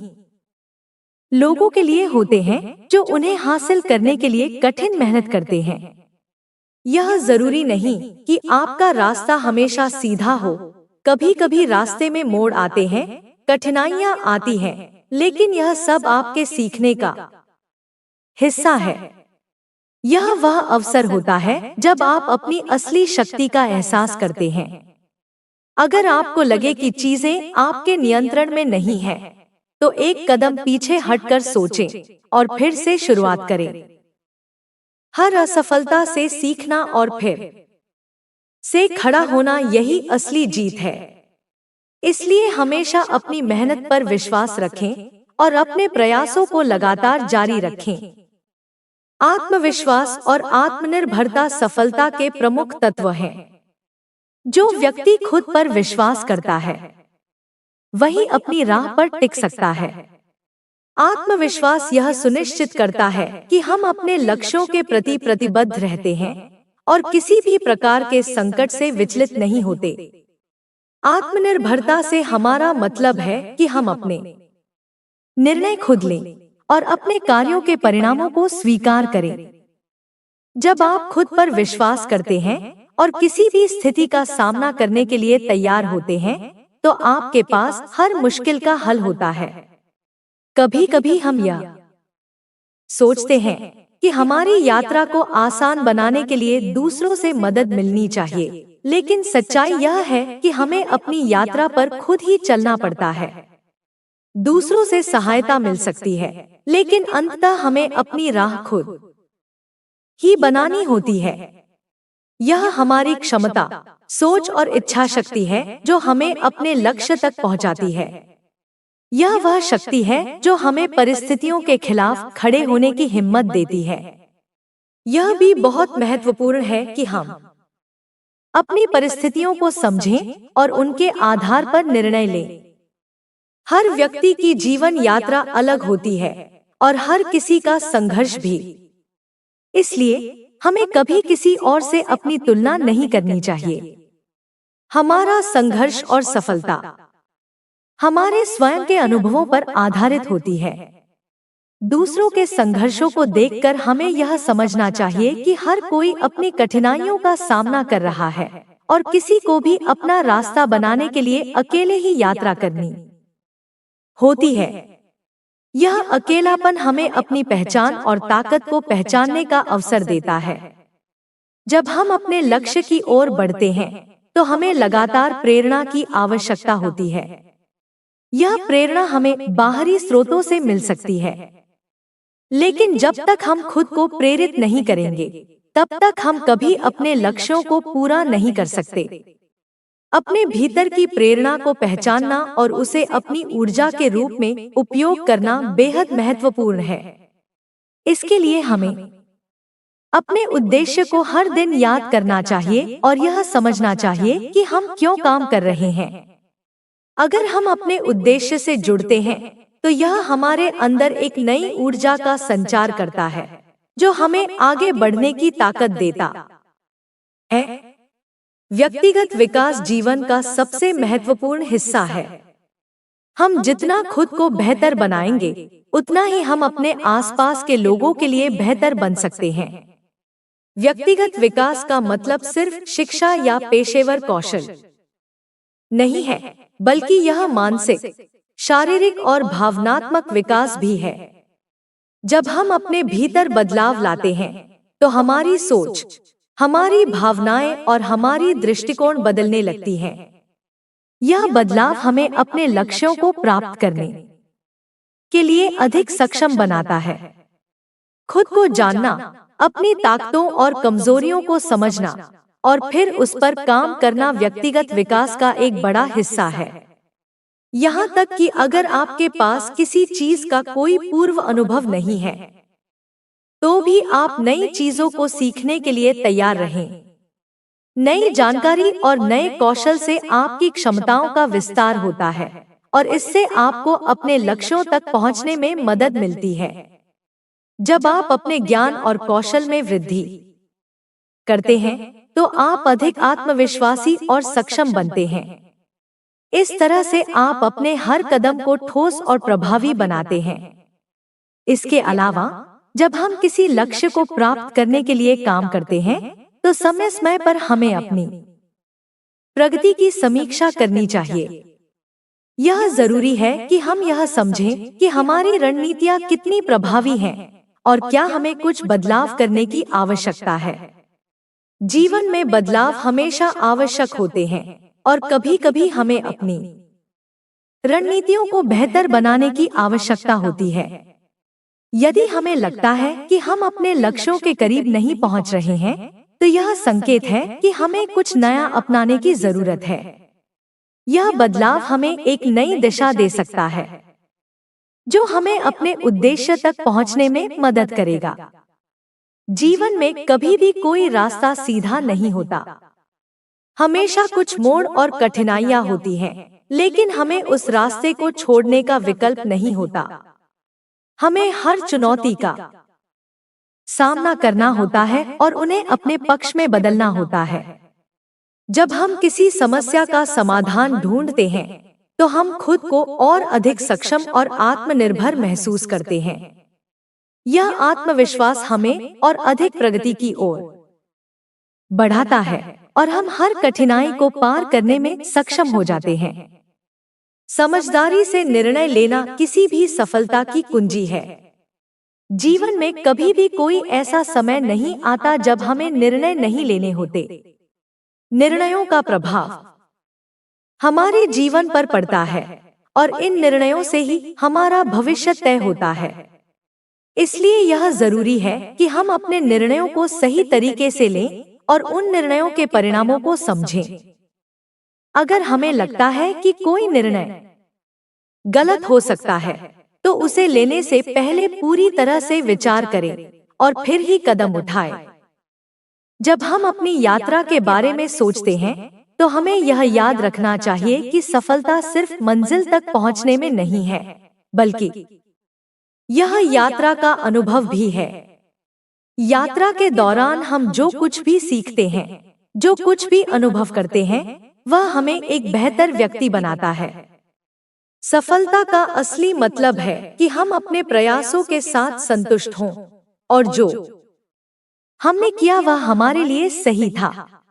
लोगों के लिए होते हैं जो उन्हें हासिल करने के लिए कठिन मेहनत करते हैं। यह जरूरी नहीं कि आपका रास्ता हमेशा सीधा हो। कभी कभी रास्ते में मोड़ आते हैं, कठिनाइयां आती हैं, लेकिन यह सब आपके सीखने का हिस्सा है। यह वह अवसर होता है जब आप अपनी असली शक्ति का एहसास करते हैं। अगर आपको लगे कि चीजें आपके नियंत्रण में नहीं हैं, तो एक कदम पीछे हटकर सोचें और फिर से शुरुआत करें। हर असफलता से सीखना और फिर से खड़ा होना, यही असली जीत है। इसलिए हमेशा अपनी मेहनत पर विश्वास रखें और अपने प्रयासों को लगातार जारी रखें। आत्मविश्वास और आत्मनिर्भरता सफलता के प्रमुख तत्व हैं। जो व्यक्ति खुद पर विश्वास करता है वही अपनी राह पर टिक सकता है। आत्मविश्वास यह सुनिश्चित करता है कि हम अपने लक्ष्यों के प्रति प्रतिबद्ध रहते हैं और किसी भी प्रकार के संकट से विचलित नहीं होते। आत्मनिर्भरता से हमारा मतलब है कि हम अपने निर्णय खुद लें और अपने कार्यों के परिणामों को स्वीकार करें। जब आप खुद पर विश्वास करते हैं और किसी भी स्थिति का सामना करने के लिए तैयार होते हैं, तो आपके पास हर मुश्किल का हल होता है। कभी कभी हम यह सोचते हैं कि हमारी यात्रा को आसान बनाने के लिए दूसरों से मदद मिलनी चाहिए, लेकिन सच्चाई यह है कि हमें अपनी यात्रा पर खुद ही चलना पड़ता है। दूसरों से सहायता मिल सकती है, लेकिन अंततः हमें अपनी राह खुद ही बनानी होती है। यह हमारी क्षमता, सोच और इच्छा शक्ति है जो हमें अपने लक्ष्य तक पहुंचाती है। यह वह शक्ति है जो हमें परिस्थितियों के खिलाफ खड़े होने की हिम्मत देती है। यह भी बहुत महत्वपूर्ण है कि हम अपनी परिस्थितियों को समझें और उनके आधार पर निर्णय लें। हर व्यक्ति की जीवन यात्रा अलग होती है और हर किसी का संघर्ष भी। इसलिए हमें कभी किसी और से अपनी तुलना नहीं करनी चाहिए। हमारा संघर्ष और सफलता हमारे स्वयं के अनुभवों पर आधारित होती है। दूसरों के संघर्षों को देखकर हमें यह समझना चाहिए कि हर कोई अपनी कठिनाइयों का सामना कर रहा है और किसी को भी अपना रास्ता बनाने के लिए अकेले ही यात्रा करनी होती है। यह अकेलापन हमें अपनी पहचान और ताकत को पहचानने का अवसर देता है। जब हम अपने लक्ष्य की ओर बढ़ते हैं, तो हमें लगातार प्रेरणा की आवश्यकता होती है। यह प्रेरणा हमें बाहरी स्रोतों से मिल सकती है, लेकिन जब तक हम खुद को प्रेरित नहीं करेंगे, तब तक हम कभी अपने लक्ष्यों को पूरा नहीं कर सकते। अपने भीतर की प्रेरणा को पहचानना और उसे अपनी ऊर्जा के रूप में उपयोग करना बेहद महत्वपूर्ण है। इसके लिए हमें अपने उद्देश्य को हर दिन याद करना चाहिए और यह समझना चाहिए कि हम क्यों काम कर रहे हैं। अगर हम अपने उद्देश्य से जुड़ते हैं, तो यह हमारे अंदर एक नई ऊर्जा का संचार करता है, जो हमें आगे बढ़ने की ताकत देता है। व्यक्तिगत विकास जीवन का सबसे महत्वपूर्ण हिस्सा है। हम जितना खुद को बेहतर बनाएंगे, उतना ही हम अपने आसपास के लोगों के लिए बेहतर बन सकते हैं। व्यक्तिगत विकास का मतलब सिर्फ शिक्षा या पेशेवर कौशल नहीं है, बल्कि यह मानसिक, शारीरिक और भावनात्मक विकास भी है। जब हम अपने भीतर बदलाव लाते हैं, तो हमारी सोच, हमारी भावनाएं और हमारी दृष्टिकोण बदलने लगती हैं। यह बदलाव हमें अपने लक्ष्यों को प्राप्त करने के लिए अधिक सक्षम बनाता है। खुद को जानना, अपनी ताकतों और कमजोरियों को समझना और फिर उस पर काम करना व्यक्तिगत विकास का एक बड़ा हिस्सा है। यहाँ तक कि अगर आपके पास किसी चीज का कोई पूर्व अनुभव नहीं है, तो भी आप नई चीजों को सीखने के लिए तैयार रहें। नई जानकारी और नए कौशल से आपकी क्षमताओं का विस्तार होता है और इससे आपको अपने लक्ष्यों तक पहुंचने में मदद मिलती है। जब आप अपने ज्ञान और कौशल में वृद्धि करते हैं, तो आप अधिक आत्मविश्वासी और सक्षम बनते हैं। इस तरह से आप अपने हर कदम को ठोस और प्रभावी बनाते हैं। इसके अलावा, जब हम किसी लक्ष्य को प्राप्त करने के लिए काम करते हैं, तो समय समय पर हमें अपनी प्रगति की समीक्षा करनी चाहिए। यह जरूरी है कि हम यह समझें कि हमारी रणनीतियां कितनी प्रभावी हैं और क्या हमें कुछ बदलाव करने की आवश्यकता है। जीवन में बदलाव हमेशा आवश्यक होते हैं और कभी-कभी हमें अपनी रणनीतियों को बेहतर बनाने की आवश्यकता होती है। यदि हमें लगता है कि हम अपने लक्ष्यों के करीब नहीं पहुंच रहे हैं, तो यह संकेत है कि हमें कुछ नया अपनाने की जरूरत है। यह बदलाव हमें एक नई दिशा दे सकता है, जो हमें अपने उद्देश्य तक पहुंचने में मदद करेगा। जीवन में कभी भी कोई रास्ता सीधा नहीं होता। हमेशा कुछ मोड़ और कठिनाइयां होती हैं, लेकिन हमें उस रास्ते को छोड़ने का विकल्प नहीं होता। हमें हर चुनौती का सामना करना होता है और उन्हें अपने पक्ष में बदलना होता है। जब हम किसी समस्या का समाधान ढूंढते हैं, तो हम खुद को और अधिक सक्षम और आत्मनिर्भर महसूस करते हैं। यह आत्मविश्वास हमें और अधिक प्रगति की ओर बढ़ाता है और हम हर कठिनाई को पार करने में सक्षम हो जाते हैं। समझदारी से निर्णय लेना किसी भी सफलता की कुंजी है। जीवन में कभी भी कोई ऐसा समय नहीं आता जब हमें निर्णय नहीं लेने होते। निर्णयों का प्रभाव हमारे जीवन पर पड़ता है और इन निर्णयों से ही हमारा भविष्य तय होता है। इसलिए यह जरूरी है कि हम अपने निर्णयों को सही तरीके से लें और उन निर्णयों के परिणामों को समझें। अगर हमें लगता है कि कोई निर्णय गलत हो सकता है, तो उसे लेने से पहले पूरी तरह से विचार करें और फिर ही कदम उठाएं। जब हम अपनी यात्रा के बारे में सोचते हैं, तो हमें यह याद रखना चाहिए कि सफलता सिर्फ मंजिल तक पहुंचने में नहीं है, बल्कि यह यात्रा का अनुभव भी है। यात्रा के दौरान हम जो कुछ भी सीखते हैं, जो कुछ भी अनुभव करते हैं, वह हमें एक बेहतर व्यक्ति बनाता है। सफलता का असली मतलब है कि हम अपने प्रयासों के साथ संतुष्ट हों और जो हमने किया वह हमारे लिए सही था।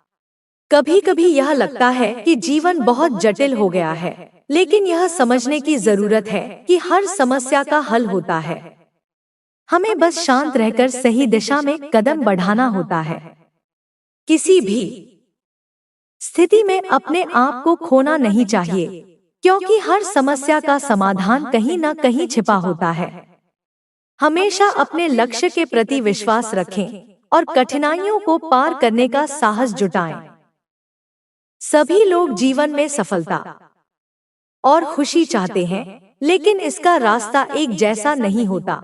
कभी कभी यह लगता है कि जीवन बहुत जटिल हो गया है, लेकिन यह समझने की जरूरत है कि हर समस्या का हल होता है। हमें बस शांत रहकर सही दिशा में कदम बढ़ाना होता है। किसी भी स्थिति में अपने आप को खोना नहीं चाहिए, क्योंकि हर समस्या का समाधान कहीं न कहीं छिपा होता है। हमेशा अपने लक्ष्य के प्रति विश्वास रखें और कठिनाइयों को पार करने का साहस जुटाएं। सभी लोग जीवन में सफलता और खुशी चाहते हैं, लेकिन इसका रास्ता एक जैसा नहीं होता।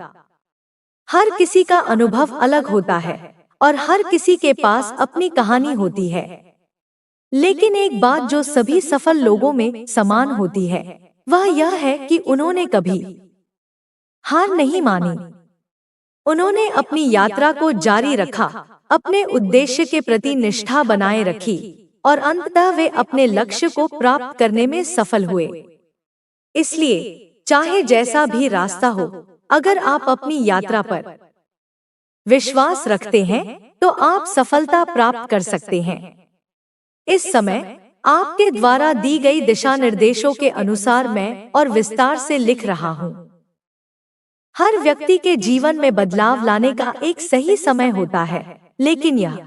हर किसी का अनुभव अलग होता है और हर किसी के पास अपनी कहानी होती है। लेकिन एक बात जो सभी सफल लोगों में समान होती है, वह यह है कि उन्होंने कभी हार नहीं मानी। उन्होंने अपनी यात्रा को जारी रखा, अपने उद्देश्य के प्रति निष्ठा बनाए रखी और अंततः वे अपने लक्ष्य को प्राप्त करने में सफल हुए। इसलिए चाहे जैसा भी रास्ता हो, अगर आप अपनी यात्रा पर विश्वास रखते हैं तो आप सफलता प्राप्त कर सकते हैं। इस समय आपके द्वारा दी गई दिशा निर्देशों के अनुसार मैं और विस्तार से लिख रहा हूँ। हर व्यक्ति के जीवन में बदलाव लाने का एक सही समय होता है, लेकिन यह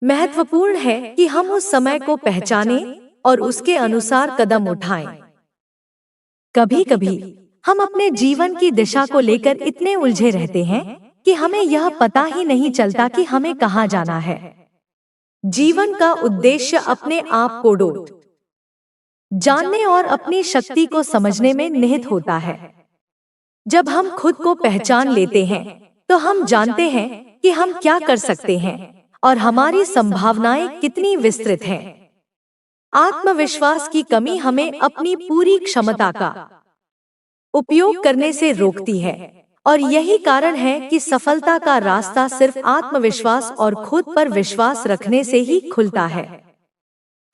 महत्वपूर्ण है कि हम उस समय को पहचानें और उसके अनुसार कदम उठाएं। कभी कभी हम अपने जीवन की दिशा को लेकर इतने उलझे रहते हैं कि हमें यह पता ही नहीं चलता कि हमें कहाँ जाना है। जीवन का उद्देश्य अपने आप को जानने और अपनी शक्ति को समझने में निहित होता है। जब हम खुद को पहचान लेते हैं, तो हम जानते हैं कि हम क्या कर सकते हैं और हमारी संभावनाएं कितनी विस्तृत हैं। आत्मविश्वास की कमी हमें अपनी पूरी क्षमता का उपयोग करने से रोकती है और यही कारण है कि सफलता का रास्ता सिर्फ आत्मविश्वास और खुद पर विश्वास रखने से ही खुलता है।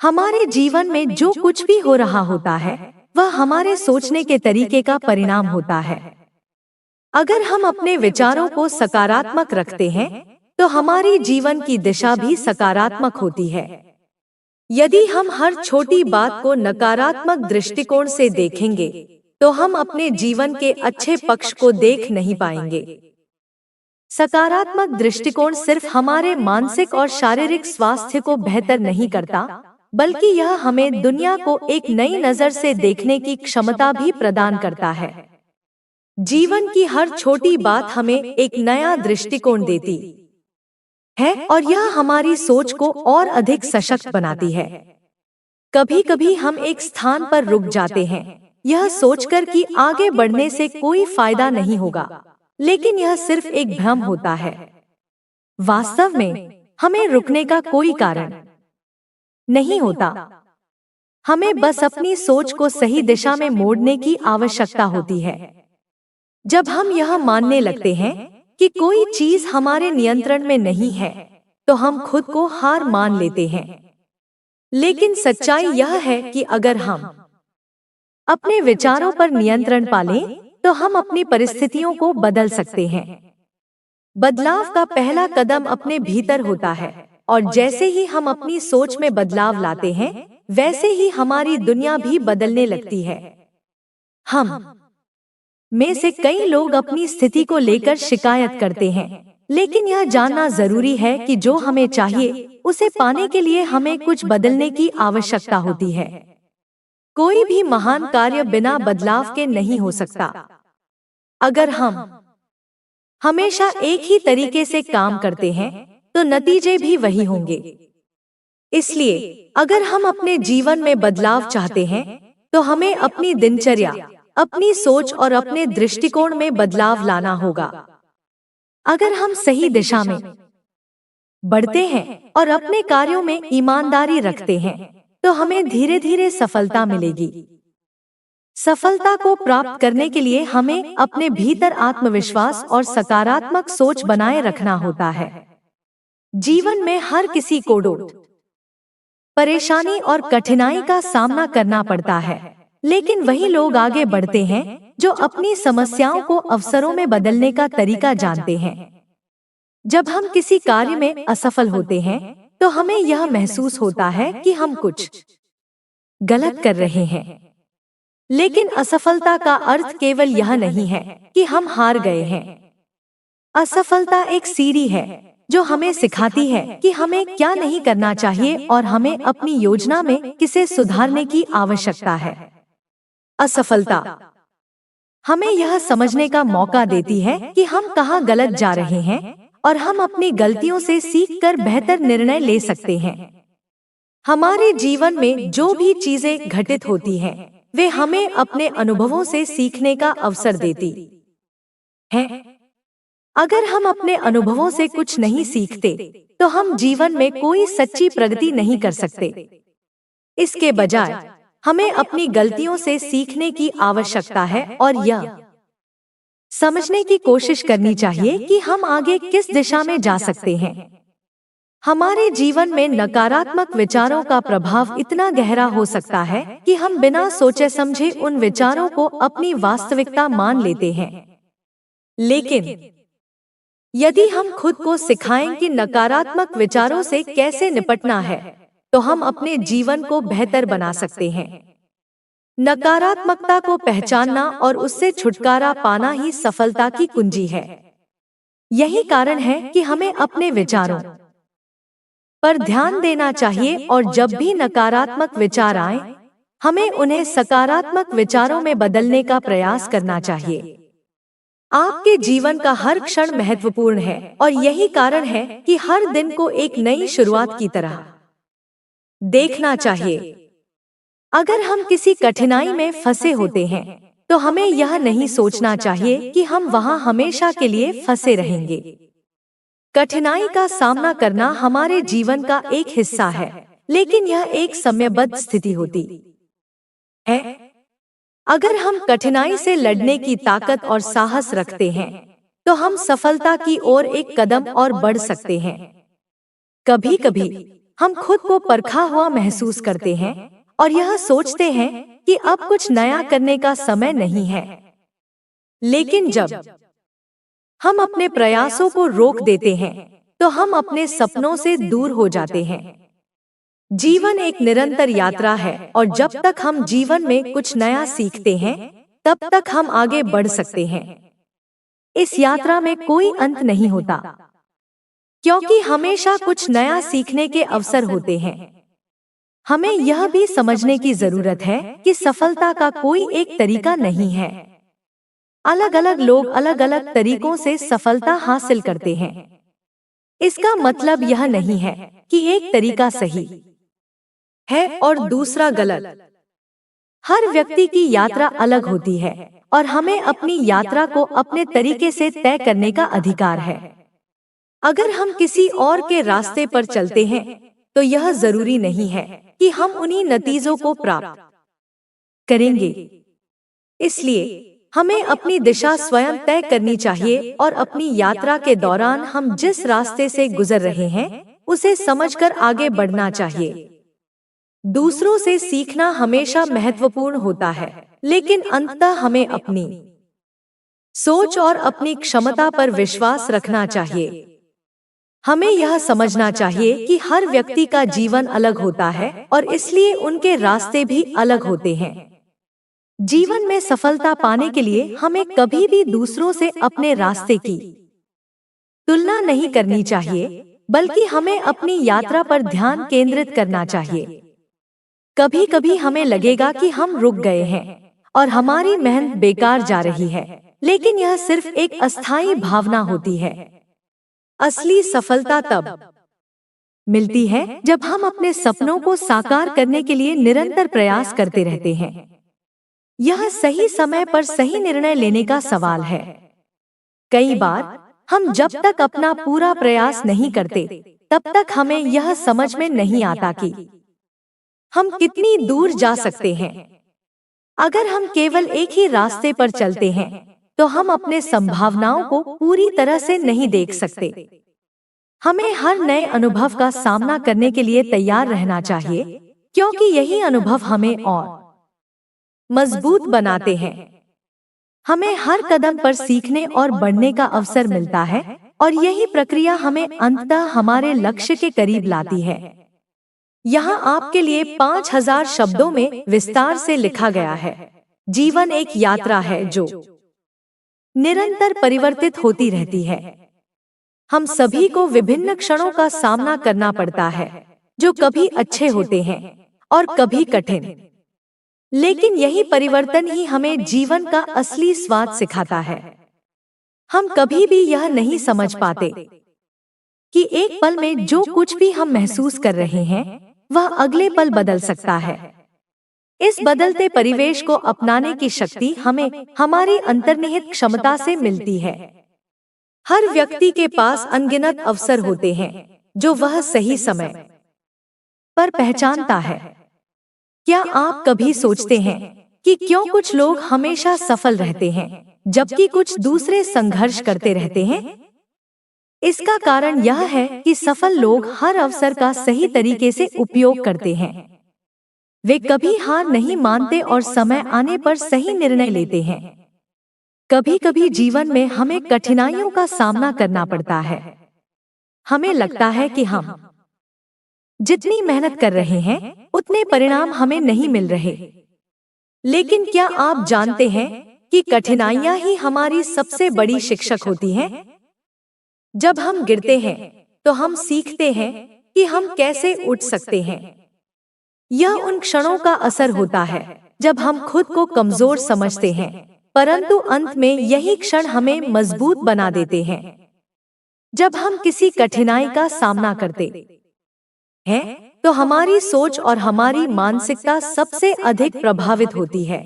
हमारे जीवन में जो कुछ भी हो रहा होता है, वह हमारे सोचने के तरीके का परिणाम होता है। अगर हम अपने विचारों को सकारात्मक रखते हैं, तो हमारी जीवन की दिशा भी सकारात्मक होती है। यदि हम हर छोटी बात को नकारात्मक दृष्टिकोण से देखेंगे, तो हम अपने जीवन के अच्छे पक्ष को देख नहीं पाएंगे। सकारात्मक दृष्टिकोण सिर्फ हमारे मानसिक और शारीरिक स्वास्थ्य को बेहतर नहीं करता, बल्कि यह हमें दुनिया को एक नई नजर से देखने की क्षमता भी प्रदान करता है। जीवन की हर छोटी बात हमें एक नया दृष्टिकोण देती है और यह हमारी सोच को और अधिक सशक्त बनाती है। कभी कभी हम एक स्थान पर रुक जाते हैं, यह सोचकर कि आगे बढ़ने से कोई फायदा नहीं होगा, लेकिन यह सिर्फ एक भ्रम होता है। वास्तव में हमें रुकने का कोई कारण नहीं होता। हमें बस अपनी सोच को सही दिशा में मोड़ने की आवश्यकता होती है। जब हम यह मानने लगते हैं कि कोई चीज हमारे नियंत्रण में नहीं है, तो हम खुद को हार मान लेते हैं। लेकिन सच्चाई यह है कि अगर हम अपने विचारों पर नियंत्रण पालें, तो हम अपनी परिस्थितियों को बदल सकते हैं। बदलाव का पहला कदम अपने भीतर होता है और जैसे ही हम अपनी सोच में बदलाव लाते हैं, वैसे ही हमारी दुनिया भी बदलने लगती है। हम में से कई लोग अपनी स्थिति को लेकर शिकायत करते हैं, लेकिन यह जानना जरूरी है कि जो हमें चाहिए उसे पाने के लिए हमें कुछ बदलने की आवश्यकता होती है। कोई भी महान कार्य बिना बदलाव के नहीं हो सकता। अगर हम हमेशा एक ही तरीके से काम करते हैं, तो नतीजे भी वही होंगे। इसलिए अगर हम अपने जीवन में बदलाव चाहते हैं, तो हमें अपनी दिनचर्या, अपनी सोच और अपने दृष्टिकोण में बदलाव लाना होगा। अगर हम सही दिशा में बढ़ते हैं और अपने कार्यों में ईमानदारी रखते हैं, तो हमें धीरे धीरे सफलता मिलेगी। सफलता को प्राप्त करने के लिए हमें अपने भीतर आत्मविश्वास और सकारात्मक सोच बनाए रखना होता है। जीवन में हर किसी को परेशानी और कठिनाई का सामना करना पड़ता है, लेकिन वही लोग आगे बढ़ते हैं जो अपनी समस्याओं को अवसरों में बदलने का तरीका जानते हैं। जब हम किसी कार्य में असफल होते हैं, तो हमें यह महसूस होता है कि हम कुछ गलत कर रहे हैं। लेकिन असफलता का अर्थ केवल यह नहीं है कि हम हार गए हैं। असफलता एक सीढ़ी है जो हमें सिखाती है कि हमें क्या नहीं करना चाहिए और हमें अपनी योजना में किसे सुधारने की आवश्यकता है। असफलता हमें यह समझने का मौका देती है कि हम कहाँ गलत जा रहे हैं और हम अपनी गलतियों से सीखकर बेहतर निर्णय ले सकते हैं। हमारे जीवन में जो भी चीजें घटित होती हैं, वे हमें अपने अनुभवों से सीखने का अवसर देती हैं। अगर हम अपने अनुभवों से कुछ नहीं सीखते, तो हम जीवन में कोई सच्ची प्रगति नहीं कर सकते। इसके बजाय हमें अपनी गलतियों से सीखने की आवश्यकता है और यह समझने की कोशिश करनी चाहिए कि हम आगे किस दिशा में जा सकते हैं। हमारे जीवन में नकारात्मक विचारों का प्रभाव इतना गहरा हो सकता है कि हम बिना सोचे समझे उन विचारों को अपनी वास्तविकता मान लेते हैं। लेकिन यदि हम खुद को सिखाएं कि नकारात्मक विचारों से कैसे निपटना है, तो हम अपने जीवन को बेहतर बना सकते हैं। नकारात्मकता को पहचानना और उससे छुटकारा पाना ही सफलता की कुंजी है। यही कारण है कि हमें अपने विचारों पर ध्यान देना चाहिए और जब भी नकारात्मक विचार आए, हमें उन्हें सकारात्मक विचारों में बदलने का प्रयास करना चाहिए। आपके जीवन का हर क्षण महत्वपूर्ण है और यही कारण है कि हर दिन को एक नई शुरुआत की तरह देखना चाहिए। अगर हम किसी कठिनाई में फंसे होते हैं, तो हमें यह नहीं सोचना चाहिए कि हम वहां हमेशा के लिए फंसे रहेंगे। कठिनाई का सामना करना हमारे जीवन का एक हिस्सा है, लेकिन यह एक समयबद्ध स्थिति होती है। अगर हम कठिनाई से लड़ने की ताकत और साहस रखते हैं, तो हम सफलता की ओर एक कदम और बढ़ सकते हैं। कभी-कभी हम खुद को परखा हुआ महसूस करते हैं और यह सोचते हैं कि अब कुछ नया करने का समय नहीं है। लेकिन जब हम अपने प्रयासों को रोक देते हैं, तो हम अपने सपनों से दूर हो जाते हैं। जीवन एक निरंतर यात्रा है और जब तक हम जीवन में कुछ नया सीखते हैं, तब तक हम आगे बढ़ सकते हैं। इस यात्रा में कोई अंत नहीं होता, क्योंकि हमेशा कुछ नया सीखने के अवसर होते हैं। हमें यह भी समझने की जरूरत है कि सफलता का कोई एक तरीका नहीं है। अलग अलग लोग अलग अलग तरीकों से सफलता हासिल करते हैं। इसका मतलब यह नहीं है कि एक तरीका सही है और दूसरा गलत। हर व्यक्ति की यात्रा अलग होती है और हमें अपनी यात्रा को अपने तरीके से तय करने का अधिकार है। अगर हम किसी और के रास्ते पर चलते हैं, तो यह जरूरी नहीं है कि हम उन्हीं नतीजों को प्राप्त करेंगे। इसलिए हमें अपनी दिशा स्वयं तय करनी चाहिए और अपनी यात्रा के दौरान हम जिस रास्ते से गुजर रहे हैं, उसे समझकर आगे बढ़ना चाहिए। दूसरों से सीखना हमेशा महत्वपूर्ण होता है, लेकिन अंततः हमें अपनी सोच और अपनी क्षमता पर विश्वास रखना चाहिए। हमें यह समझना चाहिए कि हर व्यक्ति का जीवन अलग होता है और इसलिए उनके रास्ते भी अलग होते हैं। जीवन में सफलता पाने के लिए हमें कभी भी दूसरों से अपने रास्ते की तुलना नहीं करनी चाहिए, बल्कि हमें अपनी यात्रा पर ध्यान केंद्रित करना चाहिए। कभी कभी हमें लगेगा कि हम रुक गए हैं और हमारी मेहनत बेकार जा रही है, लेकिन यह सिर्फ एक अस्थायी भावना होती है। असली सफलता तब मिलती है जब हम अपने सपनों को साकार करने के लिए निरंतर प्रयास करते रहते हैं। यह सही समय पर सही निर्णय लेने का सवाल है। कई बार हम जब तक अपना पूरा प्रयास नहीं करते, तब तक हमें यह समझ में नहीं आता कि हम कितनी दूर जा सकते हैं। अगर हम केवल एक ही रास्ते पर चलते हैं, तो हम अपने संभावनाओं को पूरी तरह से नहीं देख सकते। हमें हर नए अनुभव का सामना करने के लिए तैयार रहना चाहिए, क्योंकि यही अनुभव हमें और मजबूत बनाते हैं। हमें हर कदम पर सीखने और बढ़ने का अवसर मिलता है और यही प्रक्रिया हमें अंततः हमारे लक्ष्य के करीब लाती है। यहाँ आपके लिए 5000 शब्दों में विस्तार से लिखा गया है। जीवन एक यात्रा है जो निरंतर परिवर्तित होती रहती है। हम सभी को विभिन्न क्षणों का सामना करना पड़ता है, जो कभी अच्छे होते हैं और कभी कठिन। लेकिन यही परिवर्तन ही हमें जीवन का असली स्वाद सिखाता है। हम कभी भी यह नहीं समझ पाते कि एक पल में जो कुछ भी हम महसूस कर रहे हैं वह अगले पल बदल सकता है। इस बदलते परिवेश को अपनाने की शक्ति हमें हमारी अंतर्निहित क्षमता से मिलती है। हर व्यक्ति के पास अनगिनत अवसर होते हैं जो वह सही समय पर पहचानता है। क्या आप कभी सोचते हैं कि क्यों कुछ लोग हमेशा सफल रहते हैं जबकि कुछ दूसरे संघर्ष करते रहते हैं? इसका कारण यह है कि सफल लोग हर अवसर का सही तरीके से उपयोग करते हैं। वे कभी हार नहीं मानते और समय आने पर सही निर्णय लेते हैं। कभी कभी जीवन में हमें कठिनाइयों का सामना करना पड़ता है। हमें लगता है कि हम जितनी मेहनत कर रहे हैं उतने परिणाम हमें नहीं मिल रहे। लेकिन क्या आप जानते हैं कि कठिनाइयां ही हमारी सबसे बड़ी शिक्षक होती हैं? जब हम गिरते हैं तो हम सीखते हैं कि हम कैसे उठ सकते हैं। यह उन क्षणों का असर होता है जब हम खुद को कमजोर समझते हैं, परंतु अंत में यही क्षण हमें मजबूत बना देते हैं। जब हम किसी कठिनाई का सामना करते हैं तो हमारी सोच और हमारी मानसिकता सबसे अधिक प्रभावित होती है।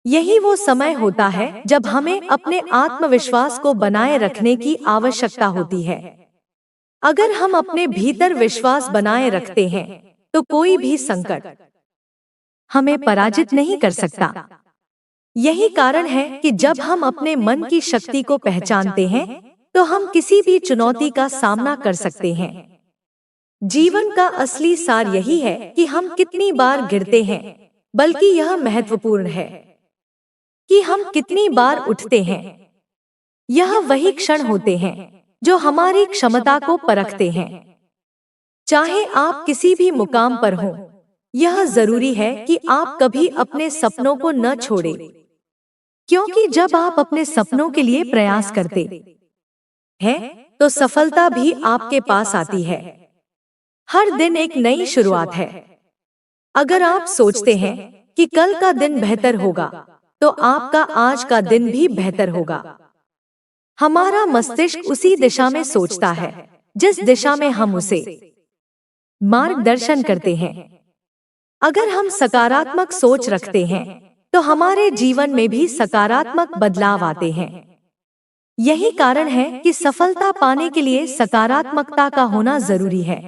यही वो समय होता है जब हमें अपने आत्मविश्वास को बनाए रखने की आवश्यकता होती है। अगर हम अपने भीतर विश्वास बनाए रखते हैं तो कोई भी संकट हमें पराजित नहीं कर सकता। यही कारण है कि जब हम अपने मन की शक्ति को पहचानते हैं तो हम किसी भी चुनौती का सामना कर सकते हैं। जीवन का असली सार यही है कि हम कितनी बार गिरते हैं, बल्कि यह महत्वपूर्ण है कि हम कितनी बार उठते हैं। यह वही क्षण होते हैं जो हमारी क्षमता को परखते हैं। चाहे आप किसी भी मुकाम पर हों, यह जरूरी है कि आप कभी अपने सपनों को न छोड़ें, क्योंकि जब आप अपने सपनों के लिए प्रयास करते हैं तो सफलता भी आपके पास आती है। हर दिन एक नई शुरुआत है। अगर आप सोचते हैं कि कल का दिन बेहतर होगा तो आपका आज का दिन भी बेहतर होगा। हमारा मस्तिष्क उसी दिशा में सोचता है जिस दिशा में हम उसे मार्गदर्शन करते हैं। अगर हम सकारात्मक सोच रखते हैं तो हमारे जीवन में भी सकारात्मक बदलाव आते हैं। यही कारण है कि सफलता पाने के लिए सकारात्मकता का होना जरूरी है।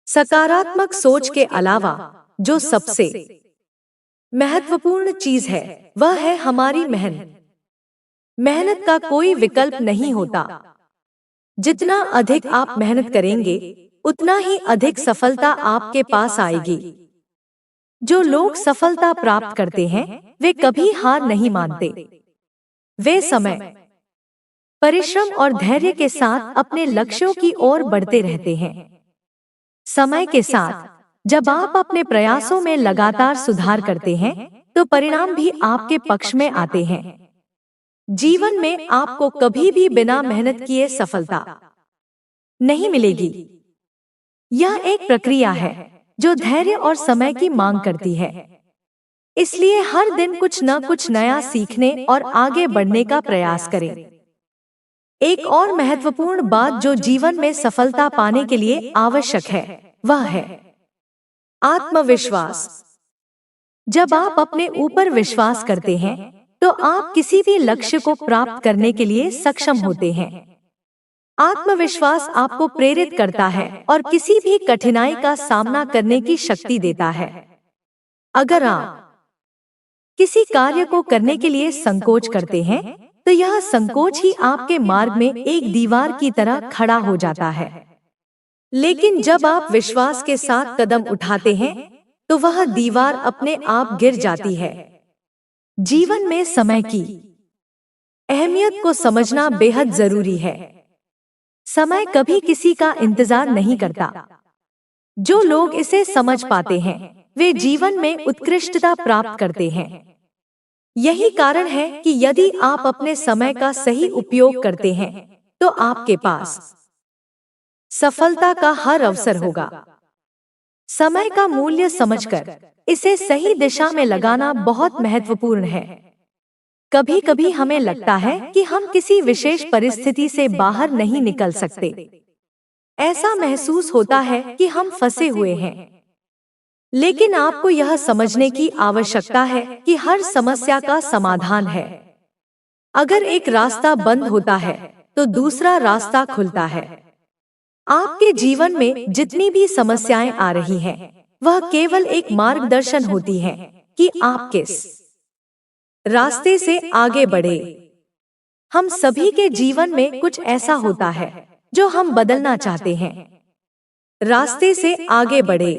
सकारात्मक सोच के अलावा जो सबसे महत्वपूर्ण चीज है वह है हमारी मेहनत। मेहनत का कोई विकल्प नहीं होता। जितना अधिक आप मेहनत करेंगे उतना ही अधिक सफलता आपके पास आएगी। जो लोग सफलता प्राप्त करते हैं वे कभी हार नहीं मानते। वे समय, परिश्रम और धैर्य के साथ अपने लक्ष्यों की ओर बढ़ते रहते हैं। समय के साथ जब आप अपने प्रयासों में लगातार सुधार करते हैं तो परिणाम भी आपके पक्ष में आते हैं। जीवन में आपको कभी भी बिना मेहनत किए सफलता नहीं मिलेगी। यह एक प्रक्रिया है जो धैर्य और समय की मांग करती है। इसलिए हर दिन कुछ न कुछ नया सीखने और आगे बढ़ने का प्रयास करें। एक और महत्वपूर्ण बात जो जीवन में सफलता पाने के लिए आवश्यक है वह है आत्मविश्वास। जब आप अपने ऊपर विश्वास करते हैं तो आप किसी भी लक्ष्य को प्राप्त करने के लिए सक्षम होते हैं। आत्मविश्वास आपको प्रेरित करता है और किसी भी कठिनाई का सामना करने की शक्ति देता है। अगर आप किसी कार्य को करने के लिए संकोच करते हैं तो यह संकोच ही आपके मार्ग में एक दीवार की तरह खड़ा हो जाता है। लेकिन जब आप विश्वास के साथ कदम उठाते हैं तो वह दीवार अपने आप गिर जाती है। जीवन में समय की अहमियत को समझना बेहद जरूरी है। समय कभी किसी का इंतजार नहीं करता। जो लोग इसे समझ पाते हैं वे जीवन में उत्कृष्टता प्राप्त करते हैं। यही कारण है कि यदि आप अपने समय का सही उपयोग करते हैं तो आपके पास सफलता का हर अवसर होगा। समय का मूल्य समझकर इसे सही दिशा में लगाना बहुत महत्वपूर्ण है। कभी कभी हमें लगता है कि हम किसी विशेष परिस्थिति से बाहर नहीं निकल सकते। ऐसा महसूस होता है कि हम फंसे हुए हैं। लेकिन आपको यह समझने की आवश्यकता है कि हर समस्या का समाधान है। अगर एक रास्ता बंद होता है तो दूसरा रास्ता खुलता है। आपके जीवन में जितनी भी समस्याएं आ रही हैं, वह केवल एक मार्गदर्शन होती है कि आप किस रास्ते से आगे बढ़े। हम सभी के जीवन में कुछ ऐसा होता है जो हम बदलना चाहते हैं। रास्ते से आगे बढ़े।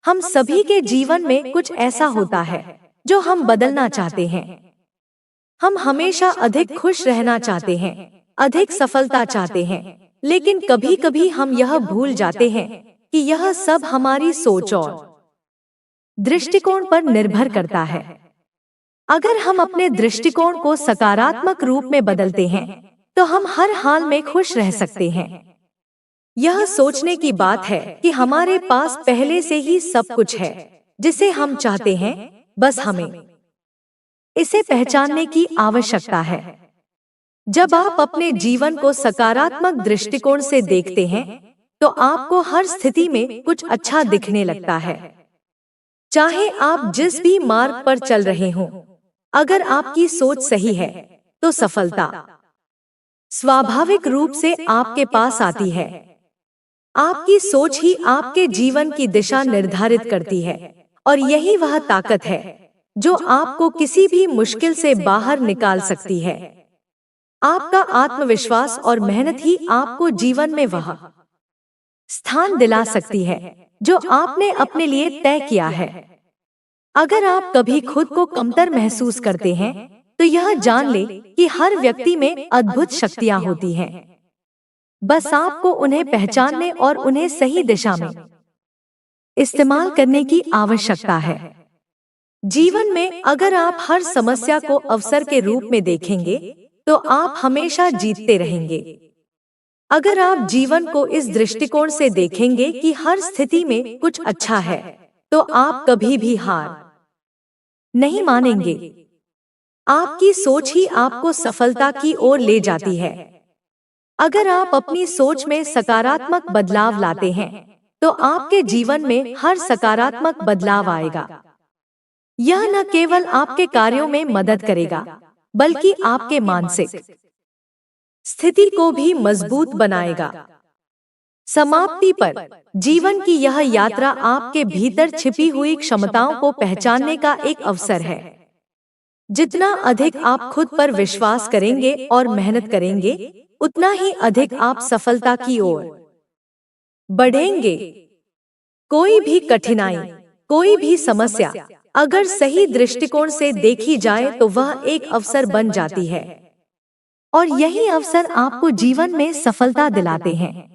हम सभी के जीवन में कुछ ऐसा होता है जो हम बदलना चाहते हैं। हम हमेशा अधिक खुश रहना चाहते हैं, अधिक सफलता चाहते हैं, लेकिन कभी कभी हम यह भूल जाते हैं कि यह सब हमारी सोच और दृष्टिकोण पर निर्भर करता है। अगर हम अपने दृष्टिकोण को सकारात्मक रूप में बदलते हैं तो हम हर हाल में खुश रह सकते हैं। यह सोचने की बात है कि हमारे पास पहले से ही सब कुछ है जिसे हम चाहते हैं, बस हमें इसे पहचानने की आवश्यकता है। जब आप अपने जीवन को सकारात्मक दृष्टिकोण से देखते हैं तो आपको हर स्थिति में कुछ अच्छा दिखने लगता है। चाहे आप जिस भी मार्ग पर चल रहे हों, अगर आपकी सोच सही है तो सफलता स्वाभाविक रूप से आपके पास आती है। आपकी सोच ही आपके जीवन की दिशा निर्धारित करती है और यही वह ताकत है जो आपको किसी भी मुश्किल से बाहर निकाल सकती है। आपका आत्मविश्वास और मेहनत ही आपको जीवन में वह स्थान दिला सकती है जो आपने अपने लिए तय किया है। अगर आप कभी खुद को कमतर महसूस करते हैं तो यह जान ले कि हर व्यक्ति में अद्भुत शक्तियां होती हैं। बस आपको उन्हें पहचानने और उन्हें सही दिशा में इस्तेमाल करने की आवश्यकता है। जीवन में अगर आप हर समस्या को अवसर के रूप में देखेंगे तो आप हमेशा जीतते रहेंगे। अगर आप जीवन को इस दृष्टिकोण से देखेंगे कि हर स्थिति में कुछ अच्छा है तो आप कभी भी हार नहीं मानेंगे। आपकी सोच ही आपको सफलता की ओर ले जाती है। अगर आप अपनी सोच में सकारात्मक बदलाव लाते हैं तो आपके जीवन में हर सकारात्मक बदलाव आएगा। यह न केवल आपके कार्यों में मदद करेगा बल्कि आपके मानसिक स्थिति को भी मजबूत बनाएगा। समाप्ति पर जीवन की यह यात्रा आपके भीतर छिपी हुई क्षमताओं को पहचानने का एक अवसर है। जितना अधिक आप खुद पर विश्वास करेंगे और मेहनत करेंगे, उतना ही अधिक आप सफलता की ओर बढ़ेंगे। कोई भी कठिनाई, कोई भी समस्या अगर सही दृष्टिकोण से देखी जाए तो वह एक अवसर बन जाती है और यही अवसर आपको जीवन में सफलता दिलाते हैं।